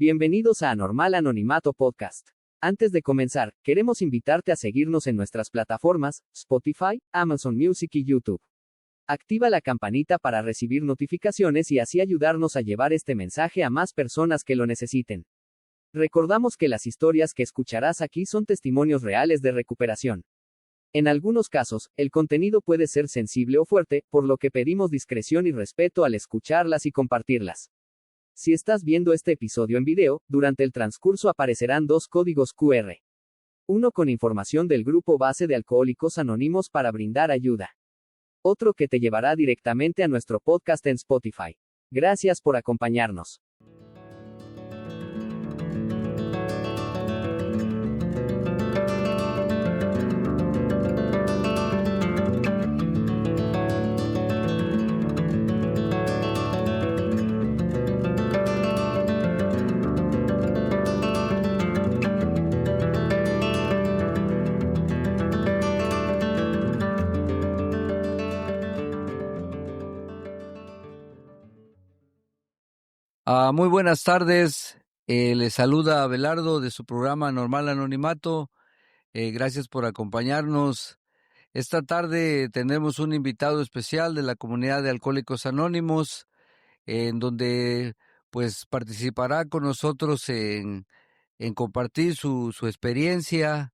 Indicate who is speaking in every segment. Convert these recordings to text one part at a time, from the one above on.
Speaker 1: Bienvenidos a Anormal Anonimato Podcast. Antes de comenzar, queremos invitarte a seguirnos en nuestras plataformas, Spotify, Amazon Music y YouTube. Activa la campanita para recibir notificaciones y así ayudarnos a llevar este mensaje a más personas que lo necesiten. Recordamos que las historias que escucharás aquí son testimonios reales de recuperación. En algunos casos, el contenido puede ser sensible o fuerte, por lo que pedimos discreción y respeto al escucharlas y compartirlas. Si estás viendo este episodio en video, durante el transcurso aparecerán dos códigos QR. Uno con información del grupo base de Alcohólicos Anónimos para brindar ayuda. Otro que te llevará directamente a nuestro podcast en Spotify. Gracias por acompañarnos.
Speaker 2: Muy buenas tardes, les saluda Abelardo de su programa Anormal Anonimato. Gracias por acompañarnos. Esta tarde tenemos un invitado especial de la comunidad de Alcohólicos Anónimos, en donde pues participará con nosotros en compartir su experiencia,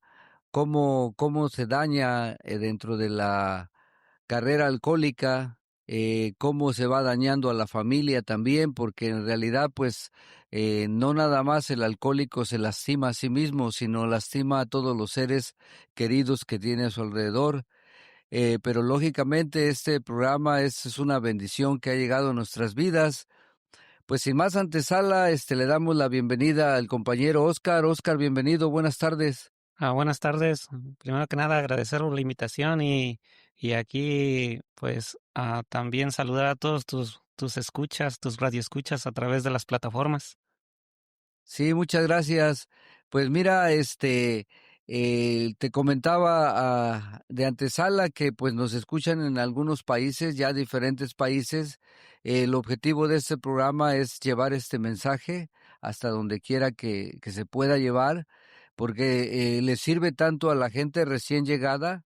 Speaker 2: cómo se daña dentro de la carrera alcohólica, cómo se va dañando a la familia también, porque en realidad pues no nada más el alcohólico se lastima a sí mismo, sino lastima a todos los seres queridos que tiene a su alrededor. Pero lógicamente este programa es una bendición que ha llegado a nuestras vidas. Pues sin más antesala, le damos la bienvenida al compañero Oscar. Oscar, bienvenido, buenas tardes.
Speaker 3: Buenas tardes. Primero que nada, agradecer por la invitación y aquí, pues, también saludar a todos tus escuchas, tus radioescuchas a través de las plataformas.
Speaker 2: Sí, muchas gracias. Pues mira, te comentaba de antesala que pues nos escuchan en algunos países, ya diferentes países. El objetivo de este programa es llevar este mensaje hasta donde quiera que se pueda llevar, porque le sirve tanto a la gente recién llegada,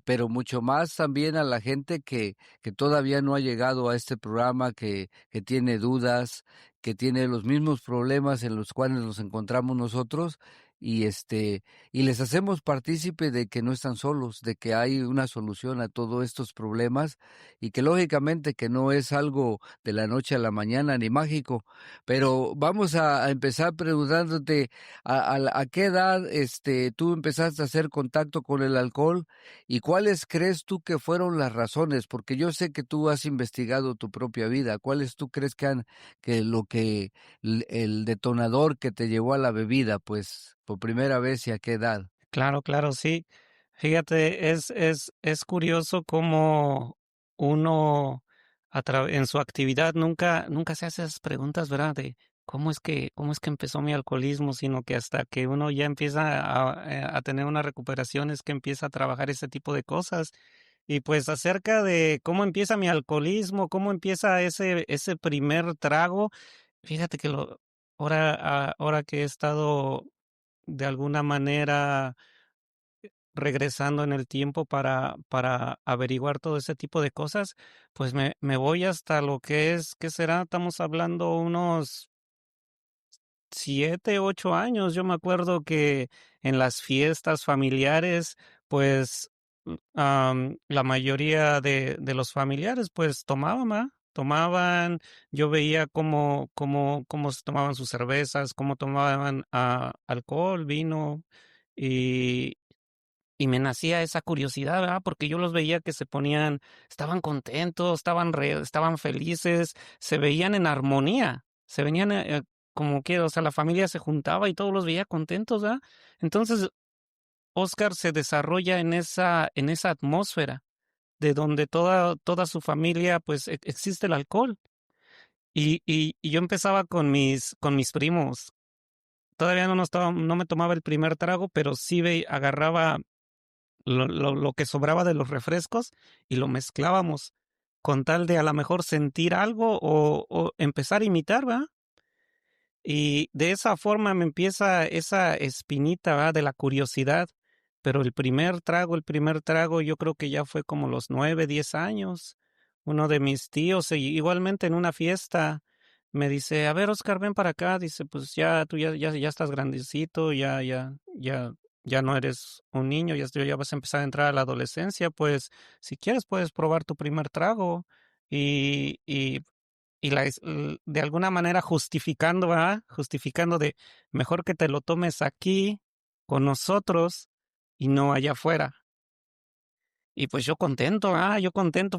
Speaker 2: pero mucho más también a la gente que todavía no ha llegado a este programa, que tiene dudas, que tiene los mismos problemas en los cuales nos encontramos nosotros, y y les hacemos partícipe de que no están solos, de que hay una solución a todos estos problemas, y que lógicamente que no es algo de la noche a la mañana ni mágico. Pero vamos a empezar preguntándote a qué edad tú empezaste a hacer contacto con el alcohol. ¿Y cuáles crees tú que fueron las razones? Porque yo sé que tú has investigado tu propia vida. ¿Cuáles tú crees el detonador que te llevó a la bebida, pues, por primera vez y a qué edad?
Speaker 3: Claro, sí. Fíjate, es curioso cómo uno en su actividad nunca se hace esas preguntas, ¿verdad? De cómo es que empezó mi alcoholismo, sino que hasta que uno ya empieza a tener una recuperación es que empieza a trabajar ese tipo de cosas. Y pues acerca de cómo empieza mi alcoholismo, cómo empieza ese primer trago, fíjate que ahora que he estado de alguna manera regresando en el tiempo para averiguar todo ese tipo de cosas, pues me voy hasta lo que es, ¿qué será? Estamos hablando unos 7, 8 años. Yo me acuerdo que en las fiestas familiares, pues la mayoría de los familiares, pues tomaban, ¿va? Tomaban, yo veía cómo se tomaban sus cervezas, cómo tomaban alcohol, vino, y, y me nacía esa curiosidad, ¿verdad? Porque yo los veía que estaban contentos, estaban felices, se veían en armonía, se venían como que, o sea, la familia se juntaba y todos los veía contentos, ¿verdad? Entonces, Oscar se desarrolla en esa atmósfera de donde toda su familia, pues, existe el alcohol. Y yo empezaba con mis primos. Todavía no me tomaba el primer trago, pero sí agarraba lo que sobraba de los refrescos y lo mezclábamos con tal de a lo mejor sentir algo o empezar a imitar, ¿va? Y de esa forma me empieza esa espinita, ¿va? De la curiosidad. Pero el primer trago, yo creo que ya fue como los 9, 10 años. Uno de mis tíos, igualmente en una fiesta, me dice, a ver, Oscar, ven para acá. Dice, pues ya, tú ya estás grandecito, ya no eres un niño, ya vas a empezar a entrar a la adolescencia. Pues si quieres puedes probar tu primer trago. Y, y de alguna manera justificando, ¿verdad? Justificando de mejor que te lo tomes aquí con nosotros y no allá afuera. Y pues yo contento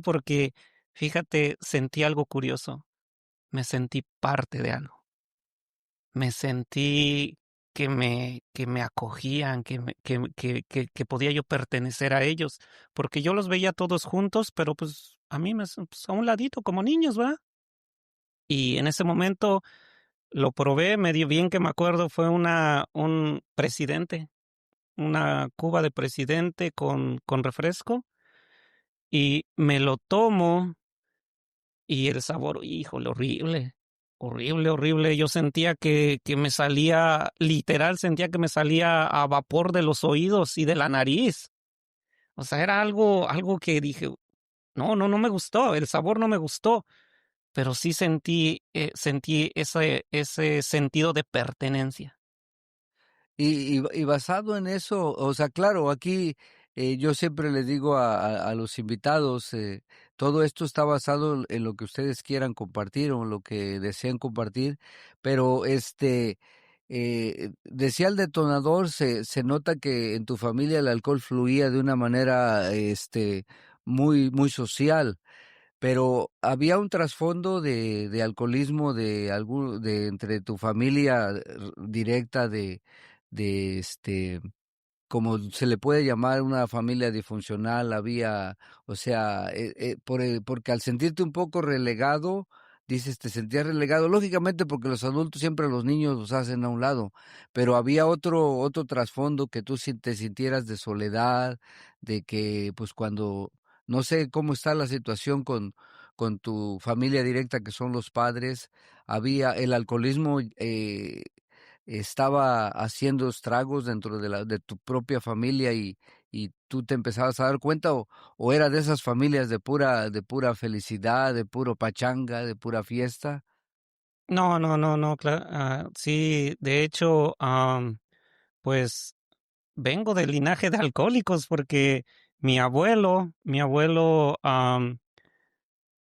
Speaker 3: porque, fíjate, sentí algo curioso. Me sentí parte de algo. Me sentí que me acogían, que podía yo pertenecer a ellos, porque yo los veía todos juntos, pero pues a mí pues, a un ladito como niños, ¿va? Y en ese momento lo probé, medio bien que me acuerdo, fue un presidente, una cuba de presidente con refresco, y me lo tomo y el sabor, híjole, horrible, horrible, horrible. Yo sentía que me salía, literal, sentía que me salía a vapor de los oídos y de la nariz. O sea, era algo que dije, no me gustó, el sabor no me gustó, pero sí sentí ese sentido de pertenencia.
Speaker 2: Y basado en eso, o sea, claro, aquí yo siempre les digo a los invitados, todo esto está basado en lo que ustedes quieran compartir o en lo que desean compartir, pero decía el detonador, se nota que en tu familia el alcohol fluía de una manera muy social. Pero había un trasfondo de alcoholismo de entre tu familia directa de como se le puede llamar una familia disfuncional, había, o sea, porque al sentirte un poco relegado, dices, te sentías relegado, lógicamente porque los adultos siempre a los niños los hacen a un lado, pero había otro trasfondo que tú te sintieras de soledad, de que pues cuando, no sé cómo está la situación con tu familia directa que son los padres, había el alcoholismo, estaba haciendo estragos dentro de tu propia familia y tú te empezabas a dar cuenta o era de esas familias de pura felicidad, de puro pachanga, de pura fiesta.
Speaker 3: No, sí, de hecho, pues vengo del linaje de alcohólicos porque mi abuelo,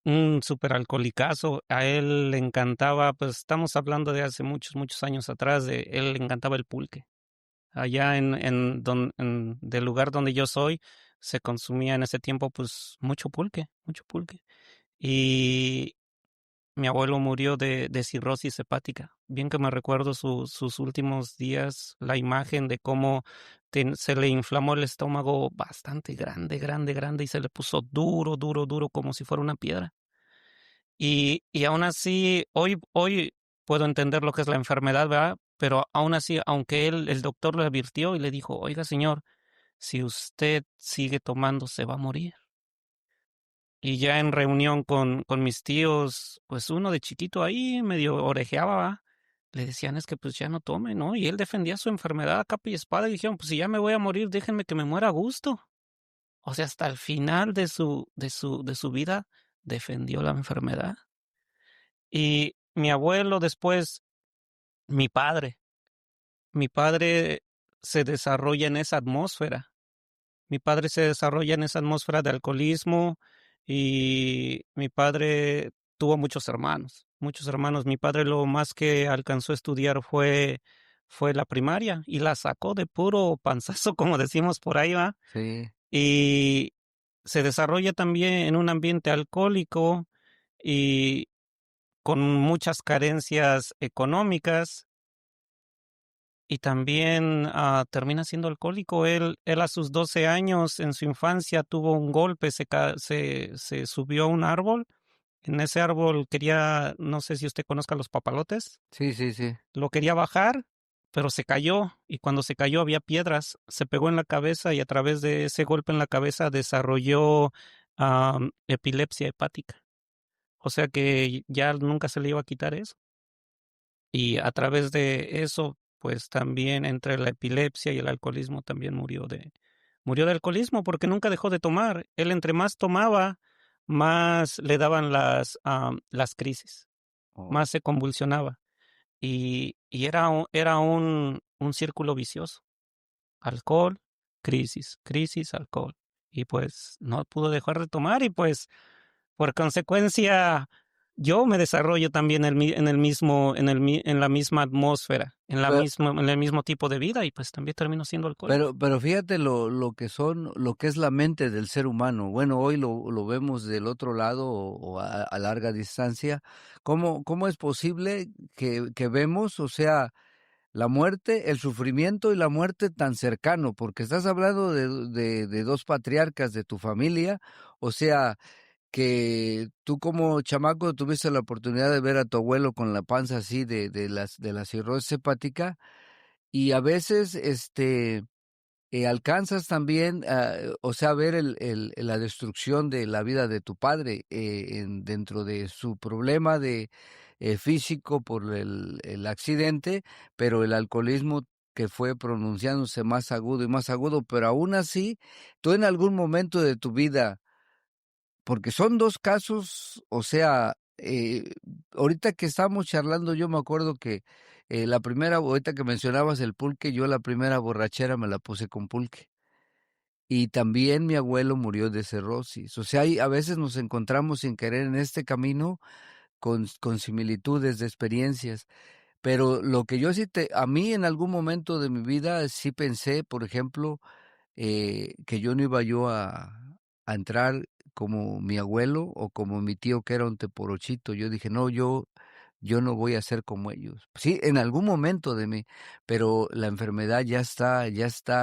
Speaker 3: un súper alcoholicazo, a él le encantaba, pues estamos hablando de hace muchos, muchos años atrás, de él le encantaba el pulque. Allá del lugar donde yo soy, se consumía en ese tiempo, pues, mucho pulque, mucho pulque. Y mi abuelo murió de cirrosis hepática. Bien que me recuerdo sus últimos días, la imagen de cómo se le inflamó el estómago bastante grande, grande, grande, y se le puso duro, duro, duro, como si fuera una piedra. Y aún así, hoy puedo entender lo que es la enfermedad, ¿verdad? Pero aún así, aunque el doctor le advirtió y le dijo, oiga, señor, si usted sigue tomando, se va a morir. Y ya en reunión con mis tíos, pues uno de chiquito ahí medio orejeaba, ¿va? Le decían, es que pues ya no tome, ¿no? Y él defendía su enfermedad a capa y espada y dijeron, pues si ya me voy a morir, déjenme que me muera a gusto. O sea, hasta el final de su vida defendió la enfermedad. Y mi abuelo después, mi padre, mi padre se desarrolla en esa atmósfera. Mi padre se desarrolla en esa atmósfera de alcoholismo y mi padre tuvo muchos hermanos, muchos hermanos. Mi padre lo más que alcanzó a estudiar fue la primaria y la sacó de puro panzazo, como decimos por ahí, ¿va?
Speaker 2: Sí.
Speaker 3: Y se desarrolla también en un ambiente alcohólico y con muchas carencias económicas y también termina siendo alcohólico. Él a sus 12 años en su infancia tuvo un golpe, se subió a un árbol. En ese árbol quería, no sé si usted conozca los papalotes,
Speaker 2: Sí, sí, sí.
Speaker 3: lo quería bajar, pero se cayó y cuando se cayó había piedras, se pegó en la cabeza y a través de ese golpe en la cabeza desarrolló epilepsia hepática. O sea que ya nunca se le iba a quitar eso. Y a través de eso, pues también entre la epilepsia y el alcoholismo también murió de alcoholismo porque nunca dejó de tomar. Él entre más tomaba, más le daban las crisis,
Speaker 2: Oh,
Speaker 3: más se convulsionaba. Y era un círculo vicioso. Alcohol, crisis, alcohol. Y pues no pudo dejar de tomar y pues por consecuencia yo me desarrollo también en la misma atmósfera, en el mismo tipo de vida y pues también termino siendo alcohólico.
Speaker 2: pero fíjate lo que es la mente del ser humano. Bueno, hoy lo vemos del otro lado o a larga distancia. ¿Cómo es posible que vemos, o sea, la muerte, el sufrimiento y la muerte tan cercano? Porque estás hablando de dos patriarcas de tu familia, o sea, que tú como chamaco tuviste la oportunidad de ver a tu abuelo con la panza así de la cirrosis hepática y a veces, alcanzas también, o sea, ver la destrucción de la vida de tu padre dentro de su problema físico por el accidente, pero el alcoholismo que fue pronunciándose más agudo, pero aún así, tú en algún momento de tu vida, porque son dos casos, o sea, ahorita que estábamos charlando, yo me acuerdo que ahorita que mencionabas el pulque, yo la primera borrachera me la puse con pulque. Y también mi abuelo murió de cirrosis. O sea, a veces nos encontramos sin querer en este camino con similitudes de experiencias. Pero lo que a mí en algún momento de mi vida sí pensé, por ejemplo, que yo no iba a entrar como mi abuelo o como mi tío que era un teporochito. Yo dije, no, yo no voy a ser como ellos. Sí, en algún momento de mí, pero la enfermedad ya está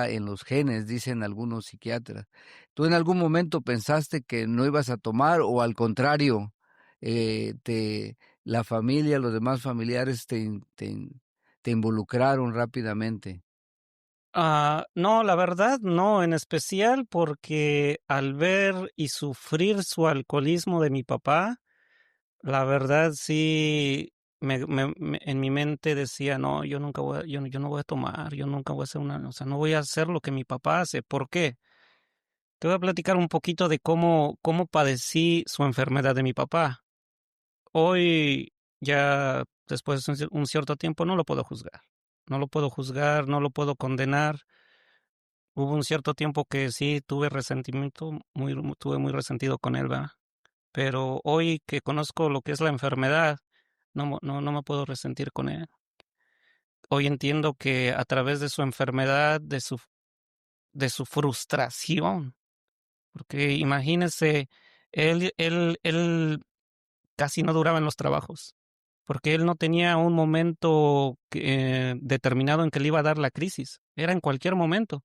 Speaker 2: en los genes, dicen algunos psiquiatras. ¿Tú en algún momento pensaste que no ibas a tomar o al contrario, la familia, los demás familiares te involucraron rápidamente?
Speaker 3: No, la verdad no, en especial porque al ver y sufrir su alcoholismo de mi papá, la verdad sí, en mi mente decía, no, yo nunca voy yo no voy a tomar, yo nunca voy a hacer o sea, no voy a hacer lo que mi papá hace. ¿Por qué? Te voy a platicar un poquito de cómo padecí su enfermedad de mi papá. Hoy, ya después de un cierto tiempo, no lo puedo juzgar. No lo puedo juzgar, no lo puedo condenar. Hubo un cierto tiempo que sí tuve resentimiento, tuve muy resentido con él, ¿verdad? Pero hoy que conozco lo que es la enfermedad, no me puedo resentir con él. Hoy entiendo que a través de su enfermedad, de su frustración, porque imagínese, él casi no duraba en los trabajos, porque él no tenía un momento determinado en que le iba a dar la crisis, era en cualquier momento.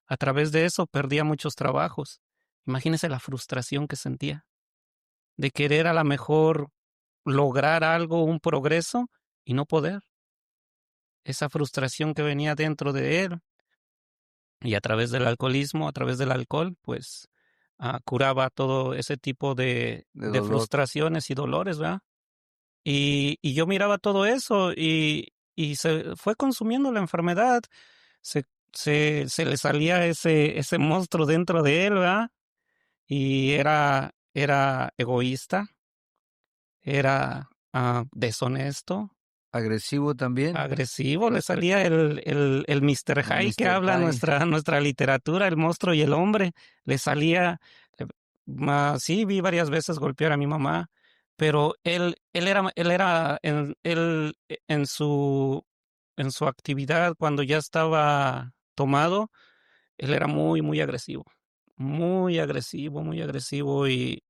Speaker 3: A través de eso perdía muchos trabajos. Imagínese la frustración que sentía de querer a la mejor lograr algo, un progreso y no poder. Esa frustración que venía dentro de él y a través del alcoholismo, a través del alcohol, pues curaba todo ese tipo de,
Speaker 2: De
Speaker 3: de
Speaker 2: dolor.
Speaker 3: frustraciones y dolores, ¿verdad? Y yo miraba todo eso y se fue consumiendo la enfermedad, se, se le salía ese monstruo dentro de él, ¿verdad? Y era egoísta, era deshonesto,
Speaker 2: Agresivo también,
Speaker 3: agresivo, le salía el Mr.
Speaker 2: el
Speaker 3: Hyde que
Speaker 2: Mr.
Speaker 3: habla
Speaker 2: Hyde.
Speaker 3: nuestra literatura, el monstruo y el hombre, le salía, eh, sí, vi varias veces golpear a mi mamá, pero él era en su actividad cuando ya estaba tomado, él era muy agresivo y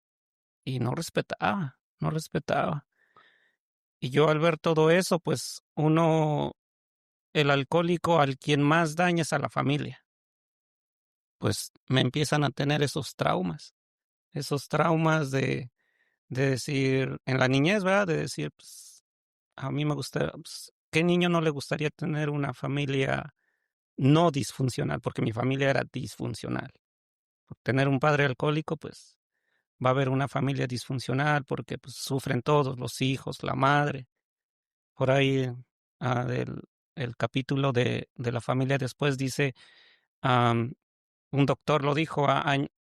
Speaker 3: no respetaba, no respetaba. Y yo al ver todo eso, pues el alcohólico al quien más daña es a la familia. Pues me empiezan a tener esos traumas de decir, en la niñez, ¿verdad? De decir, pues a mí me gusta, pues, ¿qué niño no le gustaría tener una familia no disfuncional? Porque mi familia era disfuncional. Por tener un padre alcohólico, pues va a haber una familia disfuncional porque pues, sufren todos, los hijos, la madre. Por ahí del el capítulo de la familia después dice, am, un doctor lo dijo,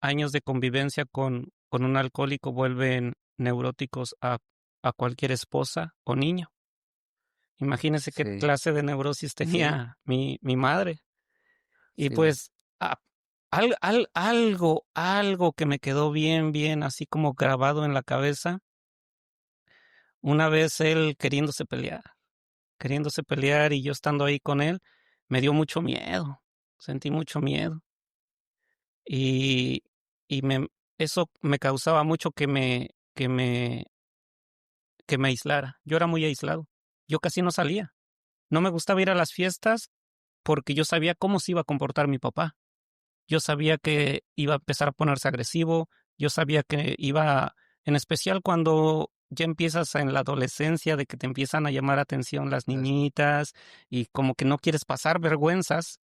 Speaker 3: años de convivencia con un alcohólico vuelven neuróticos a cualquier esposa o niño. Imagínense qué
Speaker 2: Sí,
Speaker 3: clase de neurosis
Speaker 2: sí,
Speaker 3: tenía mi madre. Y
Speaker 2: sí.
Speaker 3: pues algo que me quedó bien, así como grabado en la cabeza, una vez él queriéndose pelear y yo estando ahí con él, me dio mucho miedo, sentí mucho miedo y, y eso me causaba mucho que me aislara. Yo era muy aislado, yo casi no salía, no me gustaba ir a las fiestas porque yo sabía cómo se iba a comportar mi papá. Yo sabía que iba a empezar a ponerse agresivo, yo sabía que iba, en especial cuando ya empiezas en la adolescencia, de que te empiezan a llamar atención las
Speaker 2: Las-
Speaker 3: niñitas y como que no quieres pasar vergüenzas,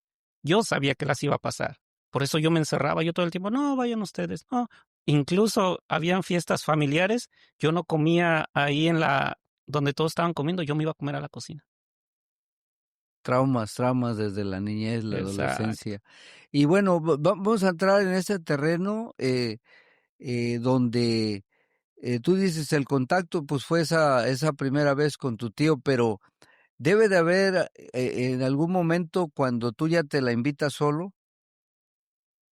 Speaker 3: yo sabía que las iba a pasar. Por eso yo me encerraba yo todo el tiempo, no, vayan ustedes, no. Incluso habían fiestas familiares, yo no comía ahí donde todos estaban comiendo, yo me iba a comer a la cocina.
Speaker 2: Traumas desde la niñez, la
Speaker 3: Exacto.
Speaker 2: adolescencia. Y bueno, vamos a entrar en ese terreno donde tú dices el contacto, pues fue esa primera vez con tu tío, pero debe de haber en algún momento cuando tú ya te la invitas solo,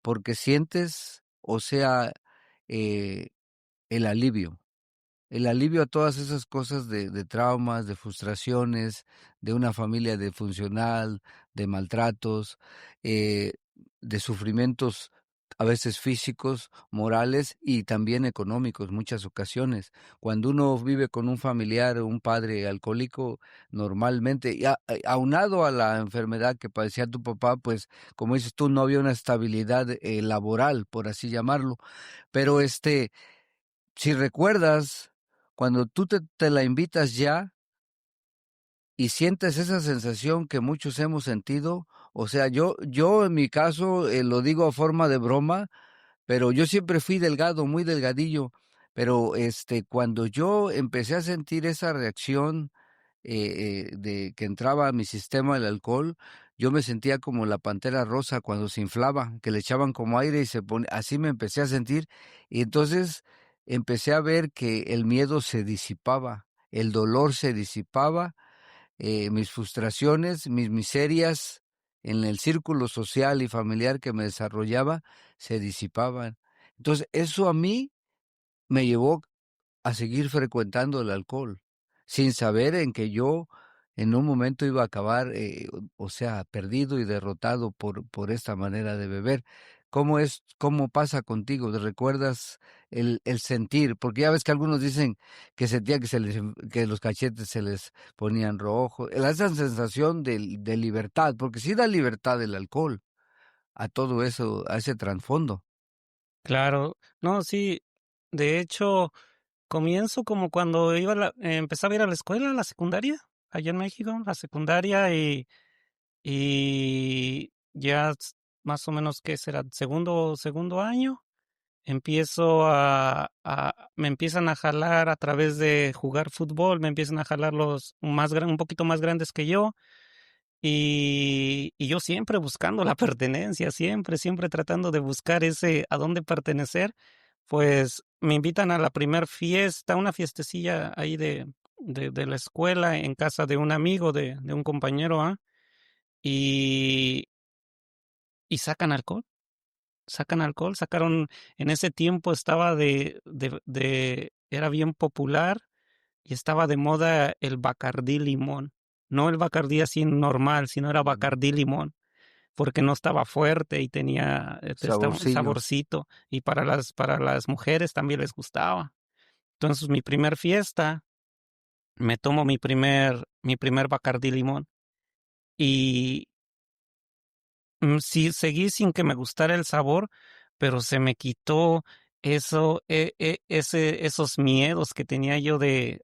Speaker 2: porque sientes, o sea, eh, el alivio. El alivio a todas esas cosas de traumas, de frustraciones, de una familia disfuncional, de maltratos, eh, de sufrimientos a veces físicos, morales y también económicos, muchas ocasiones. Cuando uno vive con un familiar o un padre alcohólico, normalmente, y aunado a la enfermedad que padecía tu papá, pues, como dices tú, no había una estabilidad laboral, por así llamarlo. Pero si recuerdas, cuando tú te la invitas ya y sientes esa sensación que muchos hemos sentido, o sea, yo en mi caso lo digo a forma de broma, pero yo siempre fui delgado, muy delgadillo, pero cuando yo empecé a sentir esa reacción de que entraba a mi sistema el alcohol, yo me sentía como la pantera rosa cuando se inflaba, que le echaban como aire y se pone, así me empecé a sentir, y entonces empecé a ver que el miedo se disipaba, el dolor se disipaba, mis frustraciones, mis miserias en el círculo social y familiar que me desarrollaba se disipaban. Entonces, eso a mí me llevó a seguir frecuentando el alcohol, sin saber en que yo en un momento iba a acabar, o sea, perdido y derrotado por esta manera de beber. ¿Cómo pasa contigo? ¿Te recuerdas el sentir? Porque ya ves que algunos dicen que sentía que los cachetes se les ponían rojos. Esa sensación de libertad, porque sí da libertad el alcohol a todo eso, a ese trasfondo.
Speaker 3: Claro, no, sí, de hecho, comienzo como cuando empezaba a ir a la escuela, a la secundaria, allá en México, la secundaria, y ya más o menos, ¿qué será? Segundo año, me empiezan a jalar a través de jugar fútbol, me empiezan a jalar un poquito más grandes que yo, y yo siempre buscando la pertenencia, siempre tratando de buscar a dónde pertenecer, pues me invitan a la primer fiesta, una fiestecilla ahí de la escuela en casa de un amigo, de un compañero, ¿ah? Y, y en ese tiempo era bien popular y estaba de moda el Bacardí limón. No el Bacardí así normal, sino era
Speaker 2: Mm.
Speaker 3: Bacardí limón, porque no estaba fuerte y tenía un
Speaker 2: Saborcillo.
Speaker 3: saborcito. Y para las mujeres también les gustaba. Entonces, mi primer fiesta, me tomo mi primer Bacardí limón. Y sí, seguí sin que me gustara el sabor, pero se me quitó esos miedos que tenía yo de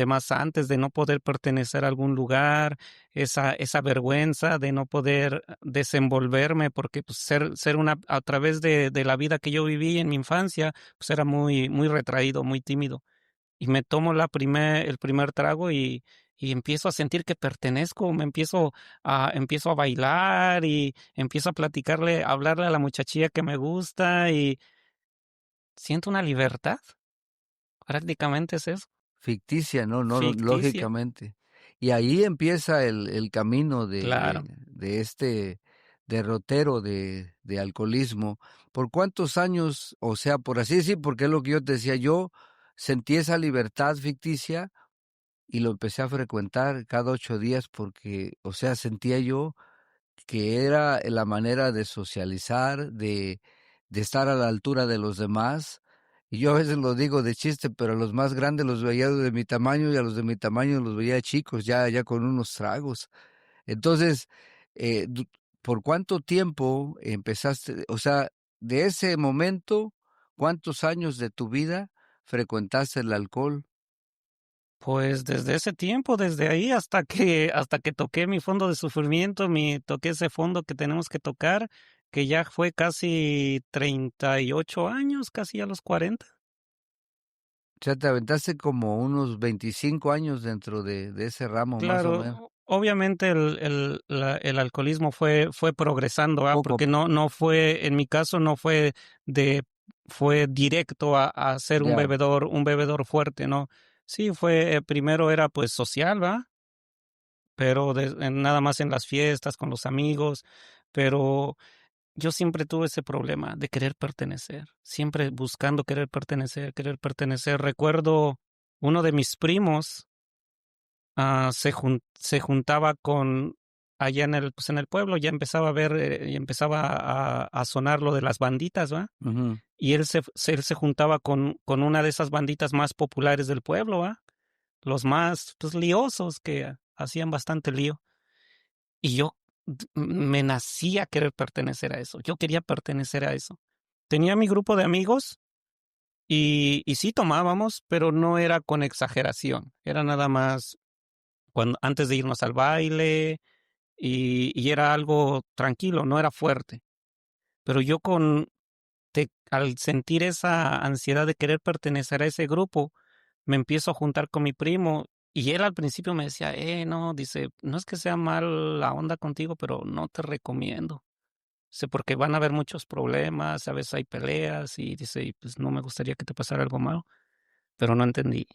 Speaker 3: más antes, de no poder pertenecer a algún lugar, esa vergüenza de no poder desenvolverme, porque pues, a través de la vida que yo viví en mi infancia, pues era muy, muy retraído, muy tímido. Y me tomo el primer trago y y empiezo a sentir que pertenezco, empiezo a bailar y empiezo a platicarle, a hablarle a la muchachilla que me gusta y siento una libertad. Prácticamente es eso,
Speaker 2: Ficticia, no, no,
Speaker 3: ficticia.
Speaker 2: lógicamente. Y ahí empieza el camino
Speaker 3: Claro.
Speaker 2: de este derrotero de alcoholismo. ¿Por cuántos años, o sea, por así decir, porque es lo que yo te decía, yo sentí esa libertad ficticia y lo empecé a frecuentar cada 8 días porque, o sea, sentía yo que era la manera de socializar, de estar a la altura de los demás. Y yo a veces lo digo de chiste, pero a los más grandes los veía de mi tamaño y a los de mi tamaño los veía chicos, ya con unos tragos. Entonces, eh, du- ¿por cuánto tiempo empezaste? O sea, de ese momento, ¿cuántos años de tu vida frecuentaste el alcohol?
Speaker 3: Pues desde ese tiempo, desde ahí hasta que toqué mi fondo de sufrimiento, toqué ese fondo que tenemos que tocar, que ya fue casi 38 años, casi a los 40.
Speaker 2: O sea, te aventaste como unos 25 años dentro de ese ramo, más o menos.
Speaker 3: Claro, obviamente el alcoholismo fue progresando, ¿ah?
Speaker 2: Poco,
Speaker 3: Porque no fue, en mi caso no fue de, fue directo a ser
Speaker 2: ya.
Speaker 3: un bebedor fuerte, ¿no? Sí, primero era pues social, ¿va? Pero nada más en las fiestas, con los amigos, pero yo siempre tuve ese problema de querer pertenecer, siempre buscando querer pertenecer, querer pertenecer. Recuerdo uno de mis primos se juntaba con allá pues en el pueblo, ya empezaba a ver, y empezaba a sonar lo de las banditas, ¿va?
Speaker 2: Ujú.
Speaker 3: Y él se juntaba con una de esas banditas más populares del pueblo, ¿va? Los más, pues, liosos que hacían bastante lío. Y yo me nacía querer pertenecer a eso. Yo quería pertenecer a eso. Tenía mi grupo de amigos y sí tomábamos, pero no era con exageración. Era nada más antes de irnos al baile y era algo tranquilo, no era fuerte. Pero yo al sentir esa ansiedad de querer pertenecer a ese grupo, me empiezo a juntar con mi primo y él al principio me decía, no, dice, no es que sea mal la onda contigo, pero no te recomiendo. Dice, porque van a haber muchos problemas, a veces hay peleas y dice, y pues no me gustaría que te pasara algo malo, pero no entendí.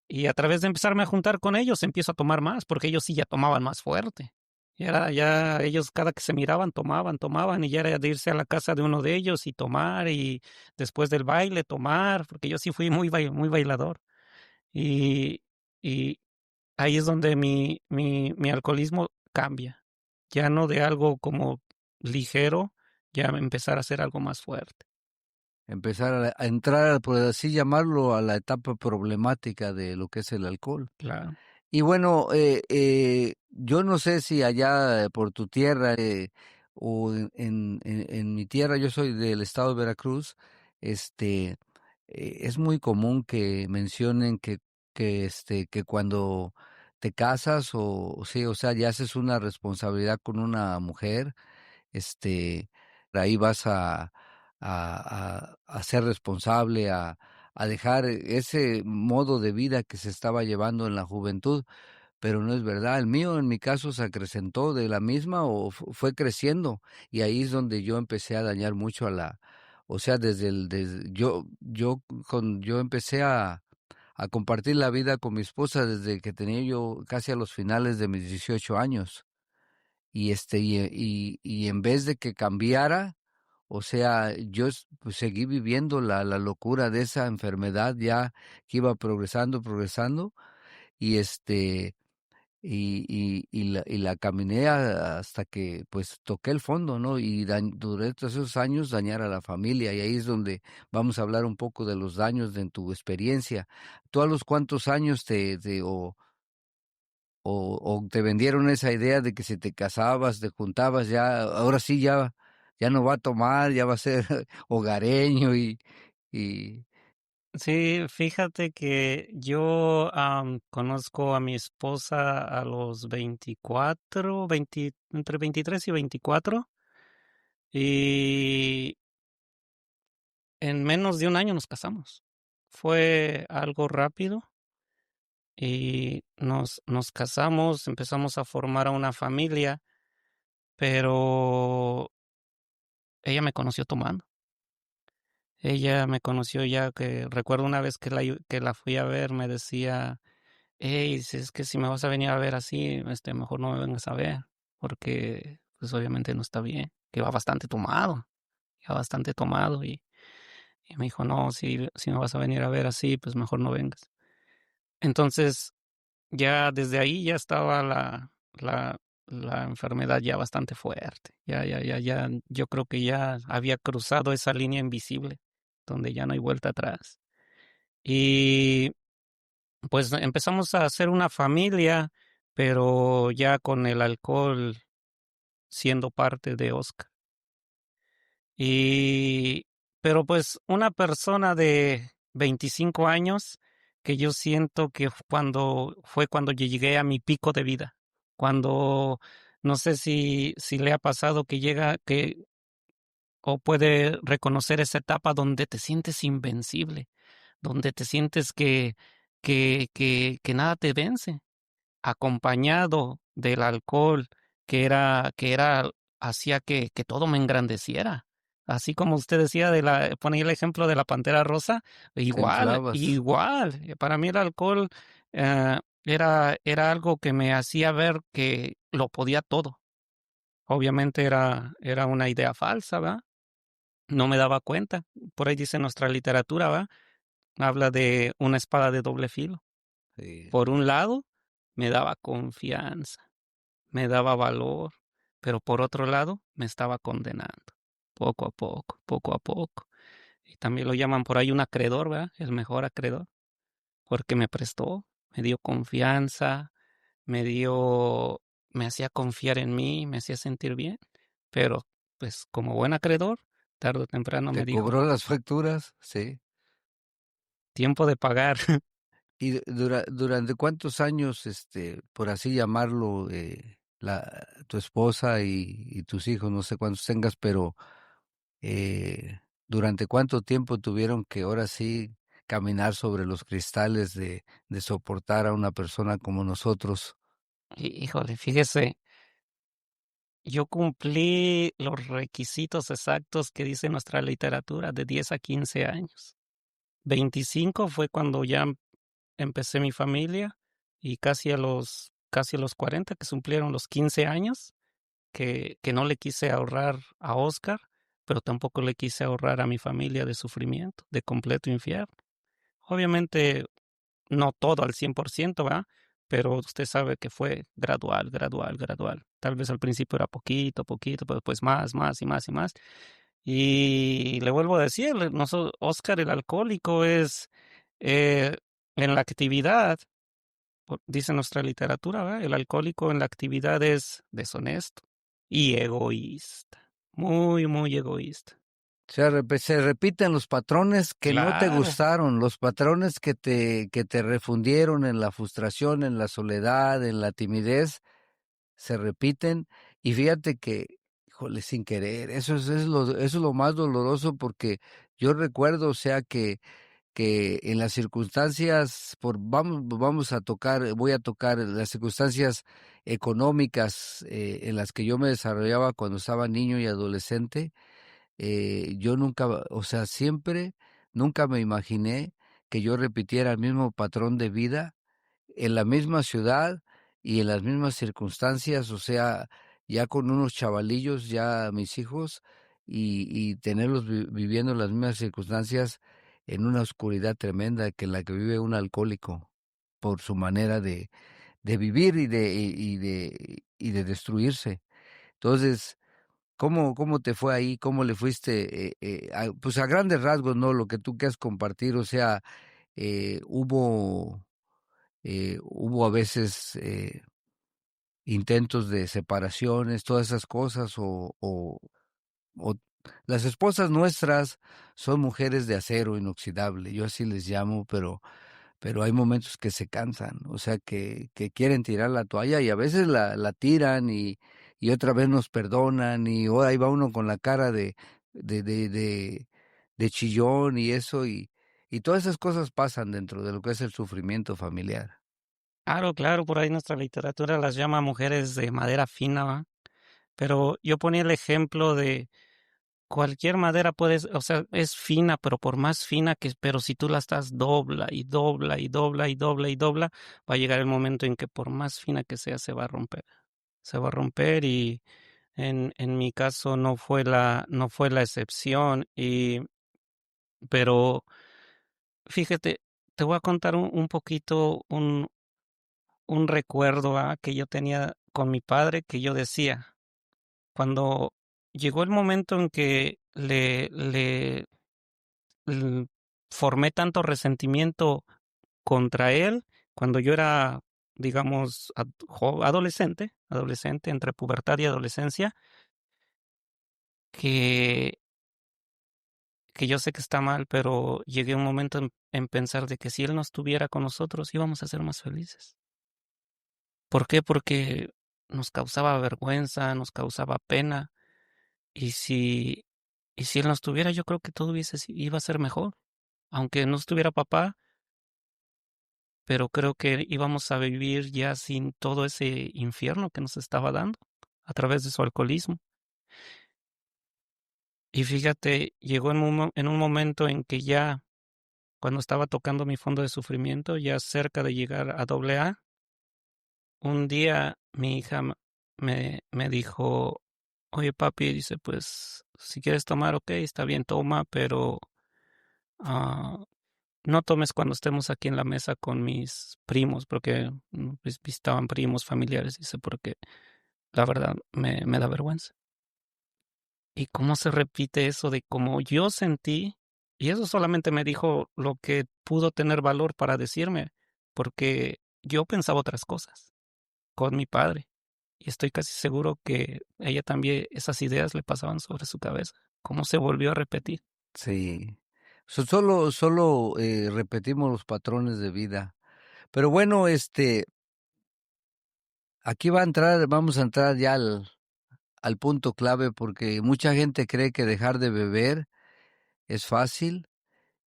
Speaker 3: Y a través de empezarme a juntar con ellos, empiezo a tomar más, porque ellos sí ya tomaban más fuerte. Y era ya ellos cada que se miraban, tomaban, y ya era de irse a la casa de uno de ellos y tomar, y después del baile tomar, porque yo sí fui muy bailador. Y, y ahí es donde mi alcoholismo cambia. Ya no de algo como ligero, ya empezar a ser algo más fuerte.
Speaker 2: Empezar a entrar, por así llamarlo, a la etapa problemática de lo que es el alcohol.
Speaker 3: Claro.
Speaker 2: Y bueno, yo no sé si allá por tu tierra o en mi tierra, yo soy del estado de Veracruz, este, es muy común que mencionen que cuando te casas o sí, o sea, ya haces una responsabilidad con una mujer, este, ahí vas a ser responsable, a dejar ese modo de vida que se estaba llevando en la juventud, pero no es verdad. El mío, en mi caso, se acrecentó de la misma o fue creciendo y ahí es donde yo empecé a dañar mucho o sea, yo empecé a compartir la vida con mi esposa desde que tenía yo casi a los finales de mis 18 años y en vez de que cambiara, o sea, pues, seguí viviendo la locura de esa enfermedad ya que iba progresando, y y la caminé hasta que pues toqué el fondo, ¿no? Y duré todos esos años dañar a la familia, y ahí es donde vamos a hablar un poco de los daños de en tu experiencia. ¿Tú a los cuántos años o te vendieron esa idea de que si te casabas, te juntabas, ya, ahora sí ya no va a tomar, ya va a ser hogareño y
Speaker 3: Sí, fíjate que yo conozco a mi esposa a los 24, 20, entre 23 y 24, y en menos de un año nos casamos. Fue algo rápido y nos casamos, empezamos a formar una familia, pero ella me conoció tomando. Ella me conoció ya que recuerdo una vez que la fui a ver, me decía, hey, si es que si me vas a venir a ver así, mejor no me vengas a ver, porque pues obviamente no está bien, que va bastante tomado, ya bastante tomado y me dijo, no, si me vas a venir a ver así, pues mejor no vengas. Entonces, ya desde ahí ya estaba la enfermedad ya bastante fuerte. Ya, yo creo que ya había cruzado esa línea invisible donde ya no hay vuelta atrás. Y pues empezamos a hacer una familia, pero ya con el alcohol siendo parte de Oscar. Y, pero pues una persona de 25 años que yo siento que fue cuando yo llegué a mi pico de vida, cuando no sé si le ha pasado que llega, que o puede reconocer esa etapa donde te sientes invencible, donde te sientes que nada te vence acompañado del alcohol, que era hacía que todo me engrandeciera. Así como usted decía ponía el ejemplo de la Pantera Rosa,
Speaker 2: Te
Speaker 3: igual,
Speaker 2: inflabas.
Speaker 3: igual. Para mí el alcohol era algo que me hacía ver que lo podía todo. Obviamente era una idea falsa, ¿va? No me daba cuenta. Por ahí dice nuestra literatura, ¿va? Habla de una espada de doble filo.
Speaker 2: Sí.
Speaker 3: Por un lado, me daba confianza, me daba valor, pero por otro lado me estaba condenando, poco a poco, poco a poco. Y también lo llaman por ahí un acreedor, ¿verdad? El mejor acreedor, porque me prestó, me dio confianza, me hacía confiar en mí, me hacía sentir bien, pero pues como buen acreedor, tarde o temprano me
Speaker 2: Te
Speaker 3: dijo,
Speaker 2: cobró las facturas, sí.
Speaker 3: tiempo de pagar.
Speaker 2: ¿Y durante cuántos años, por así llamarlo, tu esposa y tus hijos, no sé cuántos tengas, pero durante cuánto tiempo tuvieron que ahora sí caminar sobre los cristales de soportar a una persona como nosotros?
Speaker 3: Híjole, fíjese, yo cumplí los requisitos exactos que dice nuestra literatura de 10 a 15 años. 25 fue cuando ya empecé mi familia y casi a los 40 que cumplieron los 15 años, que no le quise ahorrar a Oscar, pero tampoco le quise ahorrar a mi familia de sufrimiento, de completo infierno. Obviamente no todo al 100%, ¿va? Pero usted sabe que fue gradual, gradual, gradual. Tal vez al principio era poquito, poquito, pero después más, más y más y más. Y le vuelvo a decir, Oscar el alcohólico es eh, en la actividad, dice nuestra literatura, ¿va? El alcohólico en la actividad es deshonesto y egoísta, muy, muy egoísta.
Speaker 2: Se repiten los patrones que no te
Speaker 3: Claro.
Speaker 2: gustaron, los patrones que te refundieron en la frustración, en la soledad, en la timidez, se repiten. Y fíjate que, híjole, sin querer, eso es lo más doloroso porque yo recuerdo, o sea, que en las circunstancias, voy a tocar las circunstancias económicas en las que yo me desarrollaba cuando estaba niño y adolescente. Yo nunca, o sea, siempre, nunca me imaginé que yo repitiera el mismo patrón de vida en la misma ciudad y en las mismas circunstancias, o sea, ya con unos chavalillos, ya mis hijos, y tenerlos viviendo las mismas circunstancias en una oscuridad tremenda que en la que vive un alcohólico por su manera de vivir y de destruirse. Entonces, ¿cómo te fue ahí? ¿Cómo le fuiste? Pues a grandes rasgos, ¿no? Lo que tú quieras compartir, o sea, hubo a veces intentos de separaciones, todas esas cosas, o las esposas nuestras son mujeres de acero inoxidable, yo así les llamo, pero hay momentos que se cansan, o sea, que quieren tirar la toalla y a veces la tiran y otra vez nos perdonan y ahí va uno con la cara de, de, de, de chillón y eso y todas esas cosas pasan dentro de lo que es el sufrimiento familiar.
Speaker 3: Claro, claro, por ahí nuestra literatura las llama mujeres de madera fina, ¿va? Pero yo ponía el ejemplo de cualquier madera puedes, o sea, es fina, pero por más fina que, pero si tú la estás dobla y dobla y dobla y dobla y dobla, va a llegar el momento en que por más fina que sea, se va a romper. Se va a romper y en mi caso no fue la excepción. Pero fíjate, te voy a contar un poquito, un recuerdo que yo tenía con mi padre que yo decía, cuando llegó el momento en que l- formé tanto resentimiento contra él, cuando yo era, digamos, adolescente, entre pubertad y adolescencia, que, que yo sé que está mal, pero llegué a un momento en pensar de que si él no estuviera con nosotros íbamos a ser más felices. ¿Por qué? Porque nos causaba vergüenza, nos causaba pena. Y si, y si él no estuviera, yo creo que todo iba a ser mejor. Aunque no estuviera papá, pero creo que íbamos a vivir ya sin todo ese infierno que nos estaba dando a través de su alcoholismo. Y fíjate, llegó en un momento en que ya, cuando estaba tocando mi fondo de sufrimiento, ya cerca de llegar a doble A, un día mi hija me dijo, oye papi, dice, pues si quieres tomar, ok, está bien, toma, pero ah, no tomes cuando estemos aquí en la mesa con mis primos, porque pues, visitaban primos, familiares, dice, porque la verdad me da vergüenza. Y cómo se repite eso de cómo yo sentí, y eso solamente me dijo lo que pudo tener valor para decirme, porque yo pensaba otras cosas con mi padre. Y estoy casi seguro que ella también esas ideas le pasaban sobre su cabeza. ¿Cómo se volvió a repetir?
Speaker 2: Sí. Solo repetimos los patrones de vida. Pero bueno, aquí vamos a entrar ya al punto clave porque mucha gente cree que dejar de beber es fácil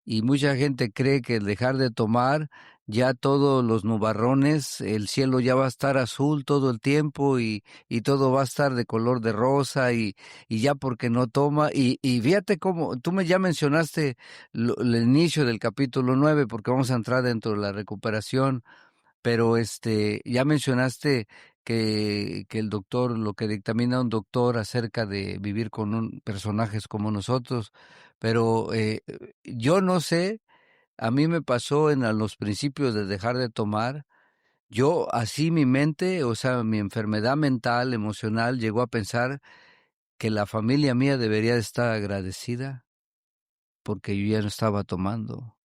Speaker 2: y mucha gente cree que el dejar de tomar ya todos los nubarrones, el cielo ya va a estar azul todo el tiempo y todo va a estar de color de rosa y ya porque no toma. Y fíjate cómo, tú ya mencionaste el inicio del capítulo 9 porque vamos a entrar dentro de la recuperación, pero ya mencionaste que el doctor, lo que dictamina un doctor acerca de vivir con personajes como nosotros, pero yo no sé, a mí me pasó en los principios de dejar de tomar, yo así mi mente, o sea, mi enfermedad mental, emocional, llegó a pensar que la familia mía debería de estar agradecida porque yo ya no estaba tomando.